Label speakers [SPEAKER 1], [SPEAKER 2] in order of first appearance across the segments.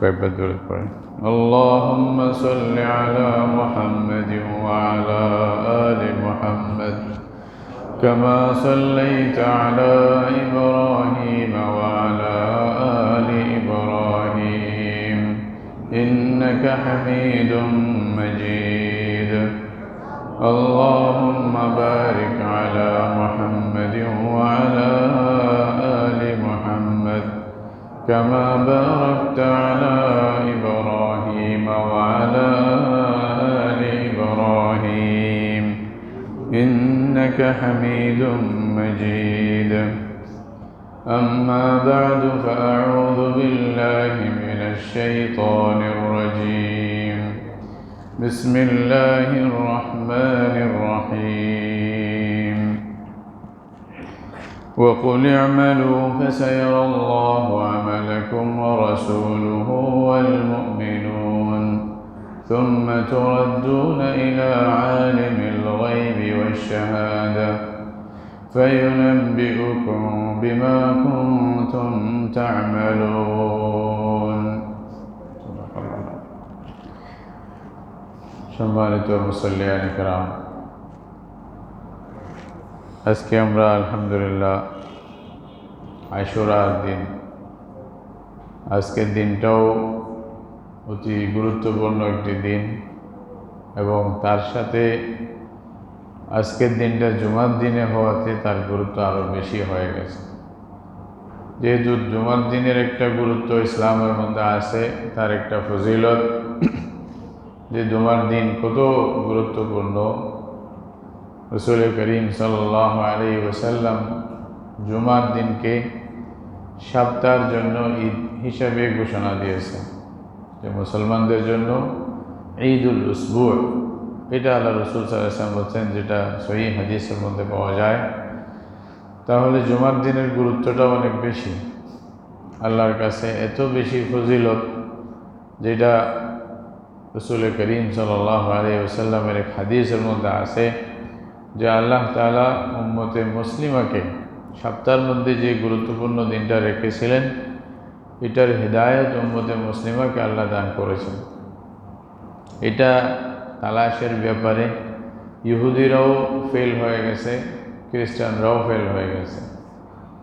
[SPEAKER 1] কয়েকবার দূরে পড়ে আল্লাহুম্মা সাল্লি আলা মুহাম্মাদিন ওয়া আলা আলি মুহাম্মাদ কামা সাল্লাইতা আলা ইব্রাহিম ওয়া আলা আলি ইব্রাহিম ইন্নাকা হামিদুম মাজিদ আল্লাহুম্মা বারিক আলা মুহাম্মাদিন ওয়া আলা আলি মুহাম্মাদ كما باركت على إبراهيم وعلى آل إبراهيم إنك حميد مجيد أما بعد فأعوذ بالله من الشيطان الرجيم بسم الله الرحمن الرحيم وقل اعملوا فسيرى الله عملكم ورسوله والمؤمنون ثم تردون إلى عالم الغيب والشهادة فينبئكم بما كنتم تعملون সম্মানিত মুসল্লিয়ান কিরাম, আজকে আমরা আলহামদুলিল্লাহ আশুরার দিন। আজকের দিনটাও অতি গুরুত্বপূর্ণ একটি দিন এবং তার সাথে আজকের দিনটা জুমার দিনে হওয়াতে তার গুরুত্ব আরও বেশি হয়ে গেছে। যেহেতু জুমার দিনের একটা গুরুত্ব ইসলামের মধ্যে আছে, তার একটা ফজিলত যে জুমার দিন কত গুরুত্বপূর্ণ। রসুল করিম সাল্লাল্লাহু আলাইহি ওয়াসাল্লাম জুমার দিনকে সপ্তাহের জন্য ঈদ হিসাবে ঘোষণা দিয়েছে, যে মুসলমানদের জন্য ঈদুল উসবু, এটা আল্লাহ রসুল সাল্লাল্লাহু আলাইহি ওয়াসাল্লাম বলছেন, যেটা সহিহ হাদিসের মধ্যে পাওয়া যায়। তাহলে জুমার দিনের গুরুত্বটা অনেক বেশি, আল্লাহর কাছে এত বেশি ফজিলত, যেটা রসুল করিম সাল্লাল্লাহু আলাইহি ওয়াসাল্লামের এক হাদিসের মধ্যে আছে যে আল্লাহ তাআলা উম্মতে মুসলিমাকে সপ্তাহের মধ্যে যে গুরুত্বপূর্ণ দিনটা রেখেছিলেন, এটার হিদায়াত উম্মতে মুসলিমাকে আল্লাহ দান করেছেন। এটা তালাশের ব্যাপারে ইহুদিরাও ফেল হয়ে গেছে, খ্রিস্টানরাও ফেল হয়ে গেছে।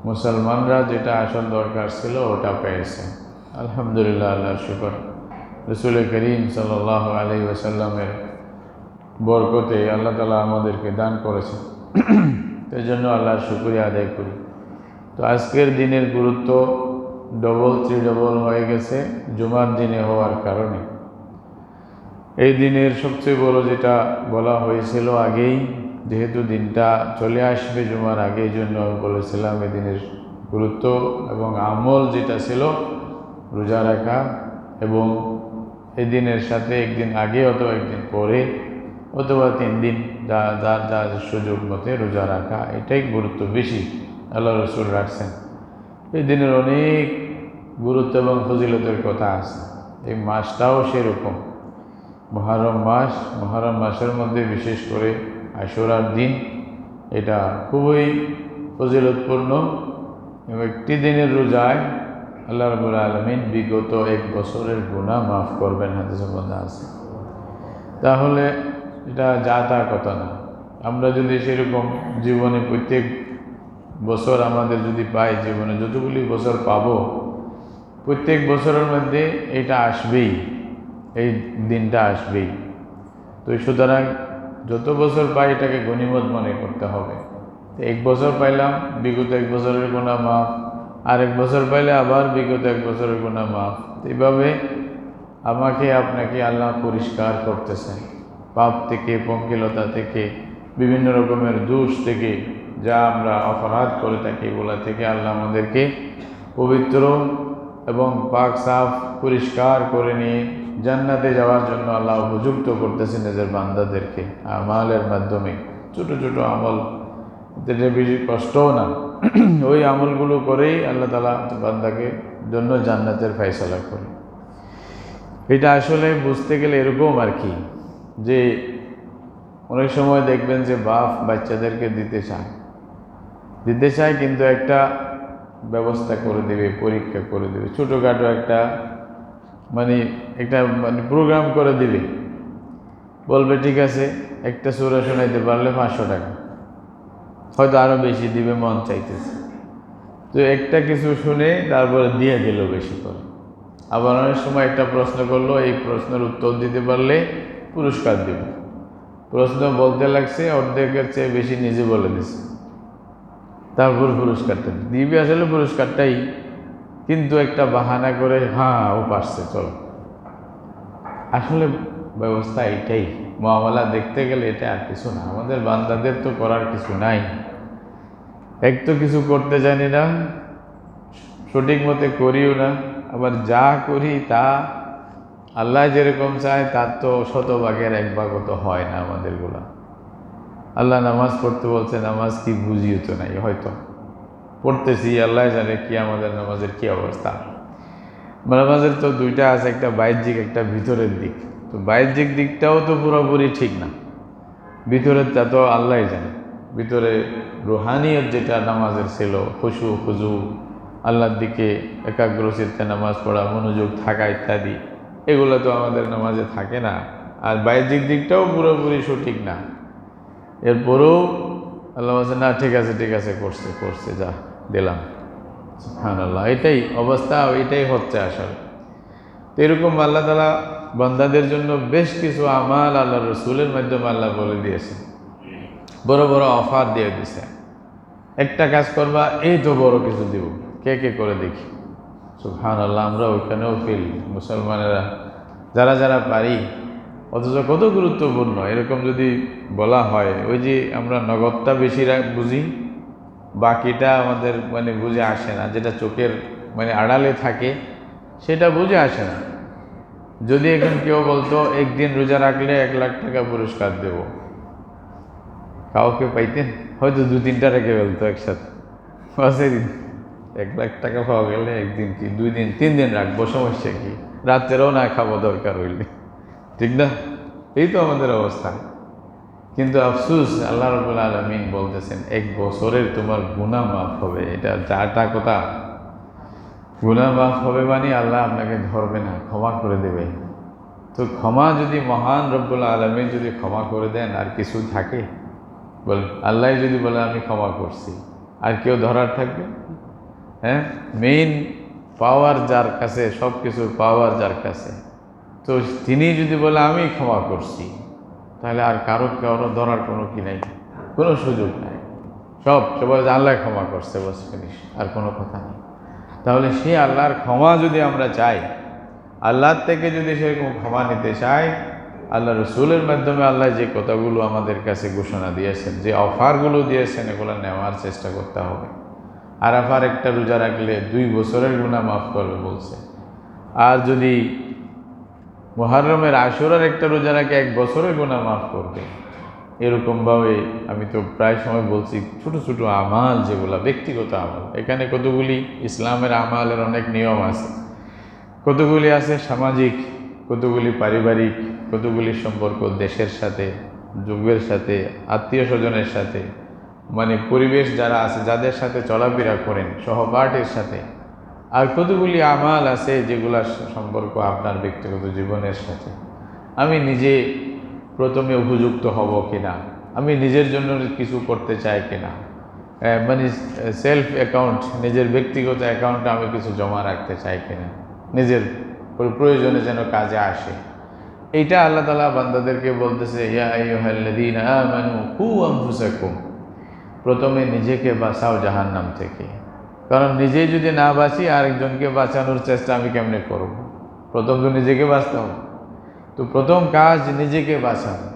[SPEAKER 1] মুসলমানরা যেটা আসল দরকার ছিল ওটা পেয়েছে, আলহামদুলিল্লাহ, আল্লাহর শুকর। রসুল করিম সাল্লাল্লাহু আলাইহি ওয়াসাল্লামের বরকতে আল্লাহ তাআলা আমাদেরকে দান করেছেন, এই জন্য আল্লাহর শুকরিয়া আদায় করি। তো আজকের দিনের গুরুত্ব ডবল ত্রিডবল হয়ে গেছে জুমার দিনে হওয়ার কারণে। এই দিনের সবচেয়ে বড় যেটা বলা হয়েছিল আগেই, যেহেতু দিনটা চলে আসবে জুমার আগে, এই জন্য বলেছিলাম এই দিনের গুরুত্ব এবং আমল যেটা ছিল রোজা রাখা, এবং এই দিনের সাথে একদিন আগে অথবা একদিন পরে অথবা 3 দিন যার যার সুযোগ মতে রোজা রাখা, এটাই গুরুত্ব বেশি আল্লাহ রসুল রাখছেন। এই দিনের অনেক গুরুত্ব এবং ফজিলতের কথা আছে। এই মাসটাও সেরকম, মুহররম মাস, মুহররম মাসের মধ্যে বিশেষ করে আশুরার দিন, এটা খুবই ফজিলতপূর্ণ। এবং একটি দিনের রোজায় আল্লাহ রাব্বুল আলামিন বিগত 1 বছরের গুনাহ মাফ করবেন, হাদিসের মধ্যে আছে। তাহলে এটা যা তা কথা না। আমরা যদি সেরকম জীবনে প্রত্যেক বছর আমাদের যদি পাই, জীবনে যতগুলি বছর পাবো, প্রত্যেক বছরের মধ্যে এটা আসবেই, এই দিনটা আসবেই। তো সুতরাং যত বছর পাই এটাকে গনিমত মনে করতে হবে। 1 বছর পাইলাম, বিগত 1 বছরের গুনাহ মাফ, আর 1 বছর পাইলে আবার বিগত 1 বছরের গুনাহ মাফ। এইভাবে আমাকে আপনাকে আল্লাহ পরিষ্কার করতেছেন পাপ থেকে, পঙ্কিলতা থেকে, বিভিন্ন রকমের দোষ থেকে, যা আমরা অপরাধ করে থাকি এগুলা থেকে আল্লাহ আমাদেরকে পবিত্র এবং পাক সাফ পরিষ্কার করে নিয়ে জান্নাতে যাওয়ার জন্য আল্লাহ উপযুক্ত করতেছেন নিজের বান্দাদেরকে আমালের মাধ্যমে। ছোট ছোট আমল, যেটা বেশি কষ্টও না, ওই আমলগুলো করেই আল্লাহ তাআলা বান্দাকে জন্য জান্নাতের ফয়সালা করে। এটা আসলে বুঝতে গেলে এরকম আর কি, যে অনেক সময় দেখবেন যে বাপ বাচ্চাদেরকে দিতে চায় কিন্তু একটা ব্যবস্থা করে দেবে, পরীক্ষা করে দেবে, ছোটোখাটো একটা মানে একটা মানে প্রোগ্রাম করে দিবে, বলবে ঠিক আছে একটা সূরা শোনাইতে পারলে 500 টাকা, হয়তো আরও বেশি দিবে মন চাইতেছে। তো একটা কিছু শুনে তারপরে দিয়ে দিল বেশি করে। আবার অনেক সময় একটা প্রশ্ন করলো, এই প্রশ্নের উত্তর দিতে পারলে পুরস্কার দেব। প্রশ্ন বলতে লাগছে, অর্ধেকের চেয়ে বেশি নিজে বলে দিছে, তারপর পুরস্কারটা দিবে। আসলে পুরস্কারটাই, কিন্তু একটা বাহানা করে হ্যাঁ ও পারছে চলো। আসলে ব্যবস্থা এটাই, মুআমালা দেখতে গেলে এটা আর কিছু না। আমাদের বান্দাদের তো করার কিছু নাই। এক তো কিছু করতে জানি না, সঠিক মতে করিও না, আবার যা করি তা আল্লাহ যেরকম চায় তার তো 100 ভাগের 1 ভাগও তো হয় না আমাদেরগুলা। আল্লাহ নামাজ পড়তে বলছে, নামাজ কি বুঝিও তো নাই, হয়তো পড়তেছি, আল্লাহ জানে কি আমাদের নামাজের কি অবস্থা। নামাজের তো দুইটা আছে, একটা বাহ্যিক একটা ভিতরের দিক। তো বাহ্যিক দিকটাও তো পুরোপুরি ঠিক না, ভিতরেরটা তো আল্লাহ জানে। ভিতরে রুহানিয়ত যেটা নামাজের ছিল, খুশু খুজু, আল্লাহর দিকে একাগ্রচিত্তে নামাজ পড়া, মনোযোগ থাকা ইত্যাদি, এগুলো তো আমাদের নামাজে থাকে না। আর বাহ্যিক দিকটাও পুরোপুরি সঠিক না। এরপরেও আল্লাহ বলছে না ঠিক আছে ঠিক আছে, করছে করছে, যা দিলাম। সুবহানাল্লাহ, এটাই অবস্থা, এটাই হচ্ছে আসলে। তো এরকম আল্লাহ তাআলা বান্দাদের জন্য বেশ কিছু আমাল আল্লাহ রসুলের মাধ্যমে আল্লাহ বলে দিয়েছে, বড় বড় অফার দিয়ে দিছে। একটা কাজ করবা, এই তো বড় কিছু দিব, কে কে করে দেখি। সুবহানাল্লাহ, আমরা ওইখানেও ফেল, মুসলমানেরা যারা যারা পারি, অথচ কত গুরুত্বপূর্ণ। এরকম যদি বলা হয়, ওই যে আমরা নগদটা বেশি বুঝি, বাকিটা আমাদের মানে বুঝে আসে না, যেটা চোখের মানে আড়ালে থাকে সেটা বুঝে আসে না। যদি এখন কেউ বলতো একদিন রোজা রাখলে 1 লাখ টাকা পুরস্কার দেব, কাউকে পাইতেন? হয়তো 2-3টা রেখে ফেলতো একসাথে, 1 লাখ টাকা পাওয়া গেলে একদিন কি 2 দিন 3 দিন রাখবো, সমস্যা কি, রাত্রেও না খাবো দরকার হইলে, ঠিক না? এই তো আমাদের অবস্থা। কিন্তু আফসুস, আল্লাহ রাব্বুল আলামিন বলতেছেন 1 বছরের তোমার গুনাহ মাফ হবে। এটা যাটা কথা, গুনাহ মাফ হবে মানে আল্লাহ আপনাকে ধরবে না, ক্ষমা করে দেবে। তো ক্ষমা যদি মহান রব্বুল আলামিন যদি ক্ষমা করে দেন, আর কিছু থাকে? বল, আল্লাহ যদি বলে আমি ক্ষমা করছি, আর কেউ ধরার থাকবে? হ্যাঁ, মেইন পাওয়ার যার কাছে, সব কিছুর পাওয়ার যার কাছে, তো তিনি যদি বলে আমি ক্ষমা করছি, তাহলে আর কারো ধরার কোনো কি নাই, কোনো সুযোগ নাই। সবাই আল্লাহ ক্ষমা করছে, বস ফিনিশ, আর কোনো কথা নেই। তাহলে সেই আল্লাহর ক্ষমা যদি আমরা চাই, আল্লাহর থেকে যদি সেরকম ক্ষমা নিতে চাই, আল্লাহ রসুলের মাধ্যমে আল্লাহ যে কথাগুলো আমাদের কাছে ঘোষণা দিয়েছেন, যে অফারগুলো দিয়েছেন, এগুলো নেওয়ার চেষ্টা করতে হবে। আরাফার একটা রোজা রাখলে 2 বছরের গুনাহ মাফ করবে বলছে। আর যদি মুহররমের আশুরার একটা রোজা রাখে 1 বছরের গুনাহ মাফ করবে। এরকমভাবে আমি তো প্রায় সময় বলছি, ছোট ছোট আমাল যেগুলো ব্যক্তিগত আমাল, এখানে কতগুলি ইসলামের আমালের অনেক নিয়ম আছে, কতগুলি আছে সামাজিক, কতগুলি পারিবারিক, কতগুলি সম্পর্ক দেশের সাথে, যুগের সাথে, আত্মীয় স্বজনের সাথে, মানে পরিবেশ যারা আছে, যাদের সাথে চলাফেরা করেন, সহপাঠীর সাথে। আর কতগুলি আমাল আছে যেগুলার সম্পর্ক আপনার ব্যক্তিগত জীবনের সাথে। আমি নিজে প্রথমে উপযুক্ত হব কিনা, আমি নিজের জন্য কিছু করতে চাই কিনা, মানে সেলফ অ্যাকাউন্ট, নিজের ব্যক্তিগত অ্যাকাউন্টে আমি কিছু জমা রাখতে চাই কিনা, নিজের প্রয়োজনে যেন কাজে আসে। এইটা আল্লাহ তাআলা বান্দাদেরকে বলতেছে, ইয়া আইয়ুহাল্লাযীনা আমানু কু আনফুসাকুম, প্রথমে নিজেকে বাঁচাও জাহান্নাম থেকে। কারণ নিজেই যদি না বাঁচি, আরেকজনকে বাঁচানোর চেষ্টা আমি কেমনে করব? প্রথম তো নিজেকে বাঁচতে হবে। তো প্রথম কাজ নিজেকে বাঁচানো।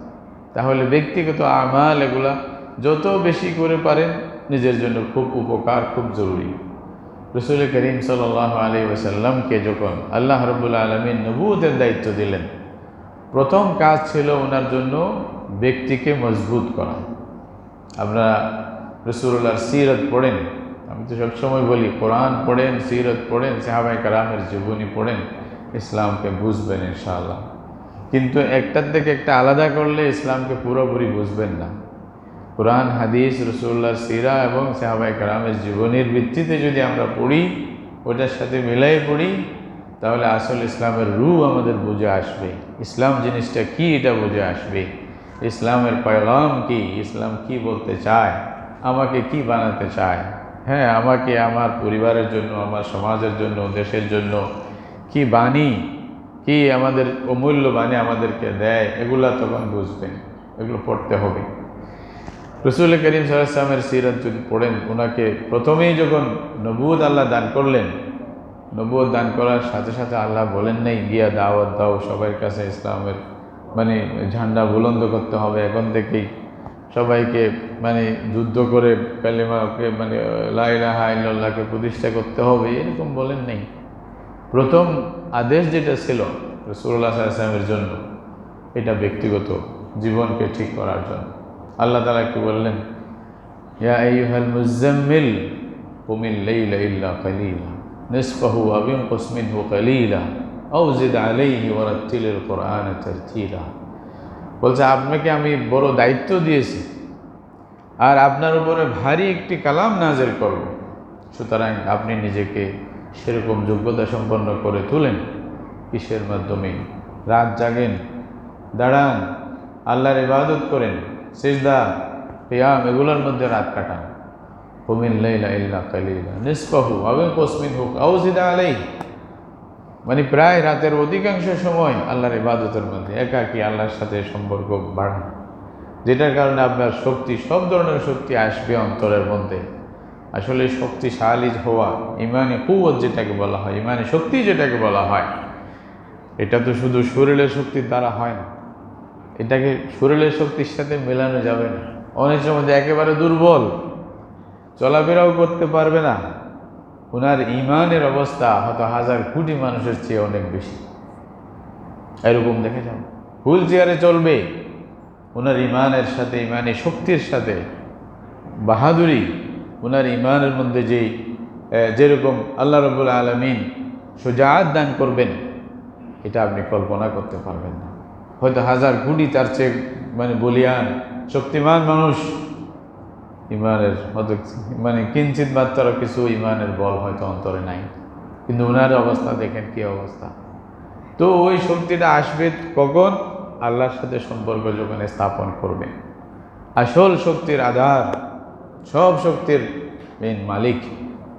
[SPEAKER 1] তাহলে ব্যক্তিগত আমাল এগুলা যত বেশি করে পারেন নিজের জন্য খুব উপকার, খুব জরুরি। রাসূল করিম সাল্লাল্লাহু আলাইহি ওয়াসাল্লামকে যখন আল্লাহ রাব্বুল আলামিন নবুয়তের দায়িত্ব দিলেন, প্রথম কাজ ছিল ওনার জন্য ব্যক্তিকে মজবুত করা। আপনারা রাসূলুল্লাহর সিরাত পড়েন, আমি তো সবসময় বলি কোরআন পড়েন, সিরাত পড়েন, সাহাবায়ে কেরামের জীবনী পড়েন, ইসলামকে বুঝবেন ইনশাআল্লাহ। কিন্তু একটার থেকে একটা আলাদা করলে ইসলামকে পুরোপুরি বুঝবেন না। কোরআন, হাদিস, রাসূলুল্লাহর সিরা এবং সাহাবায়ে কেরামের জীবনীর ভিত্তিতে যদি আমরা পড়ি, ওটার সাথে মিলাই পড়ি, তাহলে আসল ইসলামের রূহ আমাদের বুঝে আসবে, ইসলাম জিনিসটা কি এটা বুঝে আসবে, ইসলামের পয়গাম কি, ইসলাম কি বলতে চায়, আমাকে কি বানাতে চায়, হ্যাঁ আমাকে আমার পরিবারের জন্য, আমার সমাজের জন্য, দেশের জন্য কি বাণী, কি আমাদের অমূল্য বাণী আমাদেরকে দেয়, এগুলা তখন বুঝবেন, এগুলো পড়তে হবে। রসুল করিম সাল্লাল্লাহু আলাইহি ওয়াসাল্লামের সিরাত যদি পড়েন, ওনাকে প্রথমেই যখন নবুয়ত আল্লাহ দান করলেন, নবুয়ত দান করার সাথে সাথে আল্লাহ বলেন নাই গিয়া দাওয়াত দাও সবার কাছে, ইসলামের মানে ঝান্ডা বুলন্দ করতে হবে, এখন থেকেই সবাইকে মানে যুদ্ধ করে কালিমাকে মানে লা ইলাহা ইল্লাল্লাহকে প্রতিষ্ঠা করতে হবে, এরকম বলেন নাই। প্রথম আদেশ যেটা ছিল রাসূলুল্লাহ সাল্লাল্লাহু আলাইহি ওয়াসাল্লামের জন্য, এটা ব্যক্তিগত জীবনকে ঠিক করার জন্য। আল্লাহ তাআলা কি বললেন, ইয়া আইয়ুহাল মুযাম্মিল কুমিল লাইলা ইল্লা কালিলা নিসফাহু আও ইনকুস মিনহু কালিলা আও জিদ আলাইহি ওয়ারাত্তিলিল কুরআনা তারতিলা। বলছে আপনাকে আমি বড় দায়িত্ব দিয়েছি আর আপনার উপরে ভারী একটি কালাম নাযিল করব, সুতরাং আপনি নিজেকে সেরকম যোগ্যতা সম্পন্ন করে তুলেন। কিসের মাধ্যমে? রাত জাগেন, দাঁড়ান, আল্লাহর ইবাদত করেন, সিজদা কিয়াম এগুলোর মধ্যে রাত কাটান। কুমিল লাইলা ইল্লা কালিলা নিসফাহু আও ইনকুস মিনহু আও জিদ আলাইহি, মানে প্রায় রাতের অধিকাংশ সময় আল্লাহর ইবাদতের মধ্যে একাকী আল্লাহর সাথে সম্পর্ক বাড়ান, যেটার কারণে আপনার শক্তি, সব ধরনের শক্তি আসবে অন্তরের মধ্যে। আসলে শক্তিশালী হওয়া, ইমানে কুওয়াত যেটাকে বলা হয়, ইমানে শক্তি যেটাকে বলা হয়, এটা তো শুধু শরীরের শক্তির দ্বারা হয় না, এটাকে শরীরের শক্তির সাথে মেলানো যাবে না। অনেক সময় একেবারে দুর্বল, চলাফেরাও করতে পারবে না, ওনার ইমানের অবস্থা হয়তো 1000 কোটি মানুষের চেয়ে অনেক বেশি, এরকম দেখে যান। হুইল চেয়ারে চলবে, ওনার ইমানের সাথে, ইমানের শক্তির সাথে বাহাদুরি, ওনার ইমানের মধ্যে যেরকম আল্লাহ রাব্বুল আলামিন সুজাআত দান করবেন, এটা আপনি কল্পনা করতে পারবেন না। হয়তো 1000 কোটি তার চেয়ে মানে বলিয়ান শক্তিমান মানুষ, ইমানের হয়তো মানে কিঞ্চিত মাত্র কিছু ইমানের বল হয়তো অন্তরে নাই, কিন্তু ওনার অবস্থা দেখেন কি অবস্থা। তো ওই শক্তিটা আসবে কখন? আল্লাহর সাথে সম্পর্ক যখন স্থাপন করবে। আসল শক্তির আধার, সব শক্তির মেন মালিক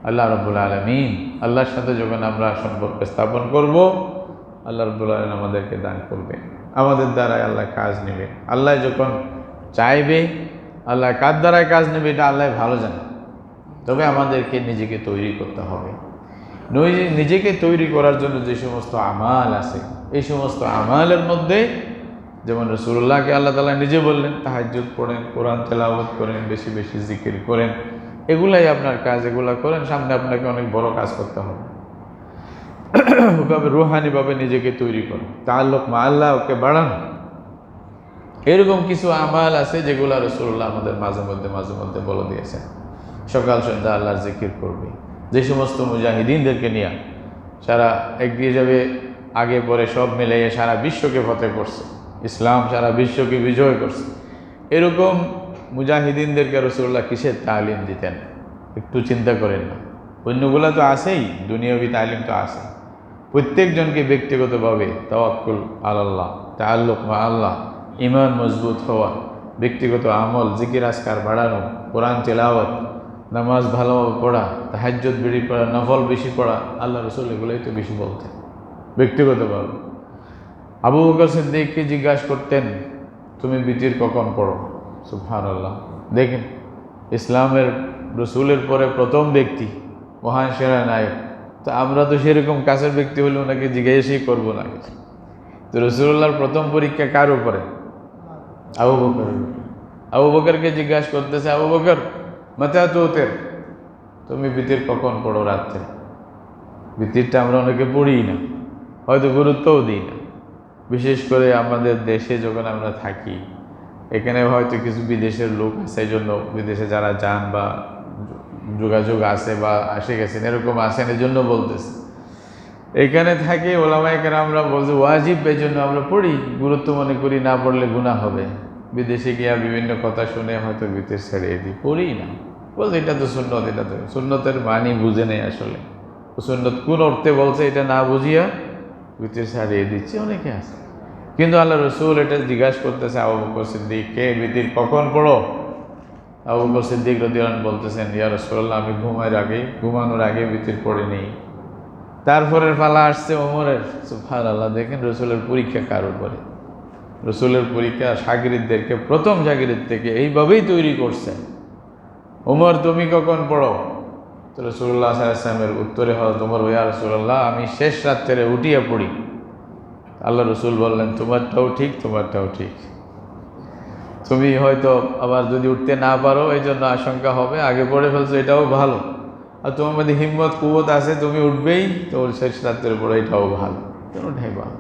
[SPEAKER 1] আল্লাহ রাব্বুল আলামিন। আল্লাহর সাথে যখন আমরা সম্পর্ক স্থাপন করব, আল্লাহ রাব্বুল আলামিন আমাদেরকে দান করবে, আমাদের দ্বারাই আল্লাহ কাজ নেবে। আল্লাহ যখন চাইবে, আল্লাহ কার দ্বারায় কাজ নেবে এটা আল্লাহ ভালো জানে। তবে আমাদেরকে নিজেকে তৈরি করতে হবে। নিজেকে তৈরি করার জন্য যে সমস্ত আমাল আছে, এই সমস্ত আমালের মধ্যে যেমন রাসূলুল্লাহকে আল্লাহ তাআলা নিজে বললেন তাহাজ্জুদ পড়েন, কোরআন তেলাওয়াত করেন, বেশি বেশি জিকির করেন, এগুলাই আপনার কাজ, এগুলা করেন, সামনে আপনাকে অনেক বড় কাজ করতে হবে। ওভাবে রুহানিভাবে নিজেকে তৈরি করেন, তাআল্লুক মা আল্লাহ ওকে বাড়ান। এরকম কিছু আমাল আছে যেগুলো রাসূলুল্লাহ আমাদের মাঝে মধ্যে বলে দিয়েছেন। সকাল সন্ধ্যা আল্লাহর জিকির করবে। যে সমস্ত মুজাহিদিনদেরকে নিয়ে সারা এগিয়ে যাবে, আগে পরে সব মিলিয়ে সারা বিশ্বকে ফতেহ করছে, ইসলাম সারা বিশ্বকে বিজয় করছে, এরকম মুজাহিদিনদেরকে রাসূলুল্লাহ কিসের তালিম দিতেন একটু চিন্তা করেন না। অন্যগুলো তো আছেই, দুনিয়াবি তালিম তো আছে। প্রত্যেকজনকে ব্যক্তিগতভাবে তাওয়াক্কুল আলাল্লাহ, তাআল্লুক মা আল্লাহ, ঈমান মজবুত হওয়া, ব্যক্তিগত আমল, জিকির আজকার বাড়ানো, কোরআন তেলাওয়াত, নামাজ ভালোভাবে পড়া, তাহাজ্জুদ বেশি পড়া, নফল বেশি পড়া, আল্লাহ রাসূল এগুলোই তো বেশি বলতেন ব্যক্তিগতভাবে। আবু বকর সিদ্দিককে জিজ্ঞাসা করতেন, তুমি বিতির কখন পড়ো? সুবহানাল্লাহ। দেখেন, ইসলামের রসুলের পরে প্রথম ব্যক্তি, মহান সেরা নায়ক, তো আমরা তো সেরকম কাছের ব্যক্তি হলে ওনাকে জিজ্ঞাসাই করবো না। তো রাসূলুল্লাহর প্রথম পরীক্ষা কার উপরে? আবু বকর। আবু বকরকে জিজ্ঞাসা করতেছে, আবু বকর মাতা তুতির, তুমি বিতির কখন পড়ো রাত্রে? বিতিরটা আমরা অনেকে পড়ি না, হয়তো গুরুত্বও দিই না। বিশেষ করে আমাদের দেশে যখন আমরা থাকি, এখানে হয়তো কিছু বিদেশের লোক আছে, এই জন্য বিদেশে যারা যান বা যোগাযোগ আছে বা আসে গেছেন এরকম আসেন, এই জন্য বলতেছে। এখানে থাকি ওলামায়ে কেরামরা বলছে ওয়াজিব, এই জন্য আমরা পড়ি, গুরুত্ব মনে করি, না পড়লে গুনাহ হবে। বিদেশে গিয়া বিভিন্ন কথা শুনে হয়তো বিদেশ ছেড়ে দিই, পড়ি না, বলছে এটা তো সুন্নত, এটা তো সুন্নতের মানি বুঝে নেই আসলে। সুন্নত কোন অর্থে বলছে এটা না বুঝিয়া ভিতরে ছাড়িয়ে দিচ্ছে অনেকে আছে। কিন্তু আল্লাহ রসুল এটা জিজ্ঞাসা করতেছে আবু বকর সিদ্দিককে, ভিতর কখন পড়ো? আবু বকর সিদ্দিক রাদিয়াল্লাহু আনহু বলতেছেন, ইয়া রাসূলুল্লাহ, আমি ঘুমানোর আগে ভিতর পড়ে নেই। তারপরের পালা আসছে ওমরের। সুবহানাল্লাহ, দেখেন রসুলের পরীক্ষা কার উপরে। রসুলের পরীক্ষা শাগিরিদদেরকে প্রথম শাগিরিদ থেকে এইভাবেই তৈরি করছেন। ওমর, তুমি কখন পড়ো? তো রাসূলুল্লাহ সাল্লাল্লাহু আলাইহি ওয়াসাল্লামের উত্তরে হযরত ওমর, ইয়া রাসূলুল্লাহ, আমি শেষ রাত্রে উঠিয়া পড়ি। আল্লাহ রসুল বললেন, তোমারটাও ঠিক। তুমি হয়তো আবার যদি উঠতে না পারো এই জন্য আশঙ্কা হবে, আগে পড়ে ফেলছো, এটাও ভালো। আর তোমার মধ্যে হিম্মত কুওয়াত আছে, তুমি উঠবেই, তো শেষ রাত্রে পড়ে এটাও ভালো, কোনোটাই ভালো।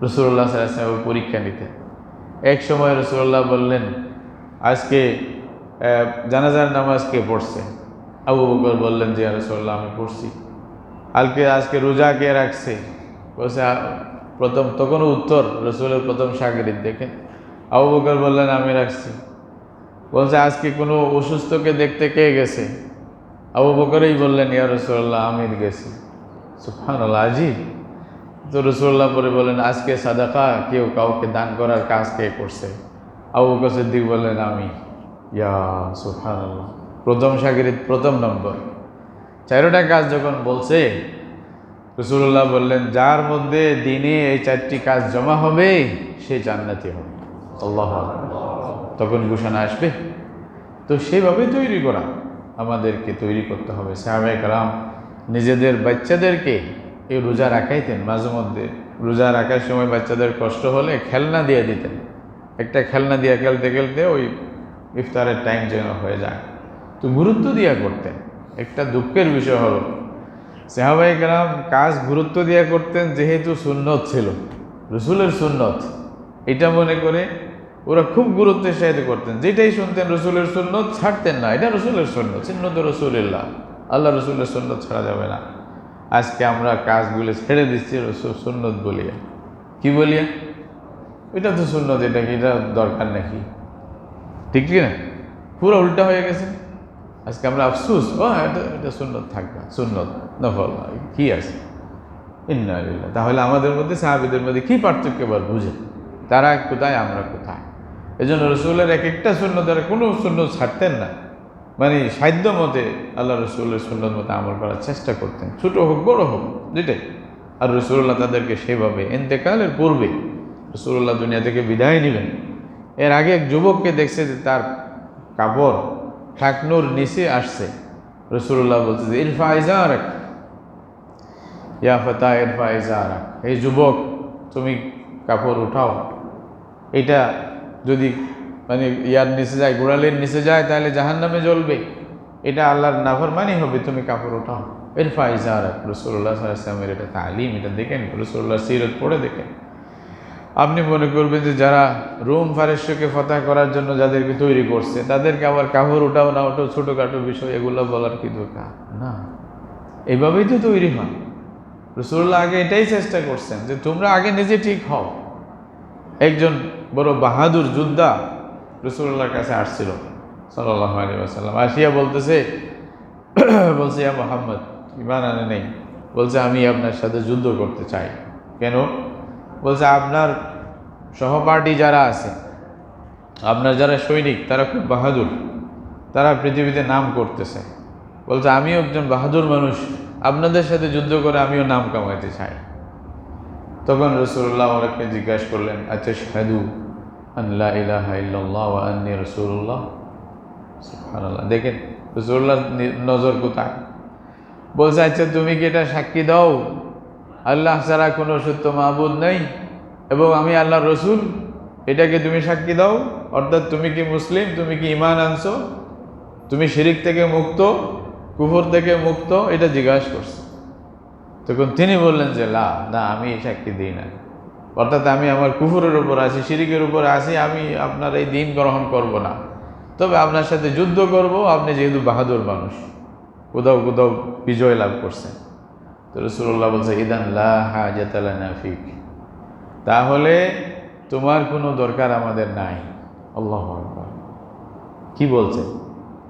[SPEAKER 1] রাসূলুল্লাহ সাল্লাল্লাহু আলাইহি ওয়াসাল্লাম পরীক্ষা নিতেন। এক সময় রাসূলুল্লাহ বললেন, আজকে জানাজার নামাজ কে পড়ছে? আবু বকর বললেন যে, ইয়া রাসূলুল্লাহ, আমি পড়ছি। আজকে রোজা কে রাখছে? বলছে প্রথম, তখনও উত্তর রসুলের প্রথম শাগিরিদ। দেখেন, আবু বকর বললেন, আমি রাখছি। বলছে আজকে কোনো অসুস্থকে দেখতে কে গেছে? আবু বকরই বললেন, ইয়া রাসূলুল্লাহ, আমি গেছি। সুবহানাল্লাহ, আজিব। তো রাসূলুল্লাহ পরে বললেন, আজকে সাদাকা কেউ কাউকে দান করার কাজ কে করছে? আবু বকর সিদ্দিক বললেন, আমি। ইয়া সুবহানাল্লাহ, প্রথম শাগিরিদ, প্রথম নম্বর। চারটা কাজ যখন বলছে, রাসূলুল্লাহ বললেন, যার মধ্যে দিনে এই চারটি কাজ জমা হবে সে জান্নাতি হবে। আল্লাহু আকবার। তখন ঘোষণা আসবে। তো সেইভাবে তৈরি করা, আমাদেরকে তৈরি করতে হবে। সাহাবায়ে কেরাম নিজেদের বাচ্চাদেরকে এই রোজা রাখাইতেন। মাঝে মধ্যে রোজা রাখার সময় বাচ্চাদের কষ্ট হলে খেলনা দিয়ে দিতেন। একটা খেলনা দিয়ে খেলতে খেলতে ওই ইফতারের টাইম যেন হয়ে যায়, তো গুরুত্ব দিয়া করতেন। একটা দুঃখের বিষয় হলো, সাহাবায়ে কেরাম কাজ গুরুত্ব দিয়া করতেন যেহেতু সুন্নত ছিল, রসুলের সুন্নত, এটা মনে করে ওরা খুব গুরুত্বের সাথে করতেন। যেটাই শুনতেন রসুলের সুন্নত, ছাড়তেন না, এটা রসুলের সুন্নত, সুন্নত রসুলিল্লাহ, আল্লাহ রসুলের সুন্নত ছাড়া যাবে না। আজকে আমরা কাজগুলো ছেড়ে দিচ্ছি রসুল সুন্নত বলিয়া। কি বলিয়া? এটা তো সুন্নত, এটা কি, এটা দরকার নাকি? ঠিক কি না? পুরো উল্টা হয়ে গেছে। আজকে আমরা আফসুস, এটা সুন্নত থাকবে, সুন্নত নফল কি আছে। ইন্না লিল্লাহ। তাহলে আমাদের মধ্যে সাহাবীদের মধ্যে কি পার্থক্য এবার বুঝে, তারা কোথায়, আমরা কোথায়। এই জন্য রসুলের এক একটা সুন্নত, তারা কোনো সুন্নত ছাড়তেন না, মানে সাধ্য মতে আল্লাহ রসুলের সুন্নত মতে আমল করার চেষ্টা করতেন, ছোট হোক বড় হোক যেটাই। আর রসুল্লাহ তাদেরকে সেভাবে, ইন্তেকালের পূর্বে রসুল্লাহ দুনিয়া থেকে বিদায় নেবেন, এর আগে এক যুবককে দেখছে যে তার কাপড় ঠাকনুর নিচে আসছে। রসুল্লাহ বলছে যে, ইরফা ইজারাক ইয়া ফাতা, ইরফা ইজারাক, এই যুবক তুমি কাপড় উঠাও। এটা যদি মানে ইয়ার নিচে যায়, গোড়ালির নিচে যায়, তাহলে জাহান্নামে জ্বলবে, এটা আল্লাহর নাফরমানি হবে, তুমি কাপড় উঠাও। ইরফা ইজারাক, রাসূলুল্লাহ সাল্লাল্লাহু আলাইহি ওয়াসাল্লামের এটা তালিম, এটা দেখেন, রাসূলুল্লাহর সিরত পড়ে দেখেন। আপনি মনে করবেন যে যারা রোম ফারস্যকে ফতহ করার জন্য যাদেরকে তৈরি করছে, তাদেরকে আবার কাপড় উঠাও না ওঠাও ছোটোখাটো বিষয়, এগুলো বলার কি দরকার? না, এইভাবেই তো তৈরি হয়। রাসূলুল্লাহ আগে এটাই চেষ্টা করছেন যে তোমরা আগে নিজে ঠিক হও। একজন বড় বাহাদুর যোদ্ধা রাসূলুল্লাহর কাছে আসছিল সাল্লাল্লাহু আলাইহি ওয়াসাল্লাম, আসিয়া বলছে, ইয়া মুহাম্মদ, ঈমান আনে নেই। বলছে, আমি আপনার সাথে যুদ্ধ করতে চাই। কেন? বলছে, আপনার সহপাঠী যারা আছে, আপনার যারা সৈনিক, তারা খুব বাহাদুর, তারা পৃথিবীতে নাম করতেছে। বলছে, আমিও একজন বাহাদুর মানুষ, আপনাদের সাথে যুদ্ধ করে আমিও নাম কামাইতে চাই। তখন রাসূলুল্লাহ ওনাকে জিজ্ঞাসা করলেন, আচ্ছা, শাহাদু আন লা ইলাহা ইল্লাল্লাহ ওয়া আন্নী রাসূলুল্লাহ। সুবহানাল্লাহ, দেখেন রাসূলুল্লাহর নজর কোথায়। বলছে, আচ্ছা, তুমি কি এটা সাক্ষী দাও আল্লাহ ছাড়া কোনো সত্য মাবুদ নেই এবং আমি আল্লাহর রসুল, এটাকে তুমি সাক্ষী দাও? অর্থাৎ তুমি কি মুসলিম, তুমি কি ঈমান আনছো, তুমি শিরিক থেকে মুক্ত, কুফর থেকে মুক্ত, এটা জিজ্ঞাসা করছে। তখন তিনি বললেন যে, না, আমি সাক্ষী দিই না, অর্থাৎ আমি আমার কুফরের উপর আছি, শিরিকের উপর আছি, আমি আপনার এই দিন গ্রহণ করব না, তবে আপনার সাথে যুদ্ধ করব, আপনি যেহেতু বাহাদুর মানুষ, কোথাও কোথাও বিজয় লাভ করছেন। তো রাসূলুল্লাহ বলছে, ইদান লা হাজাতা লানা ফিক, তাহলে তোমার কোনো দরকার আমাদের নাই। আল্লাহু আকবার, কি বলছে?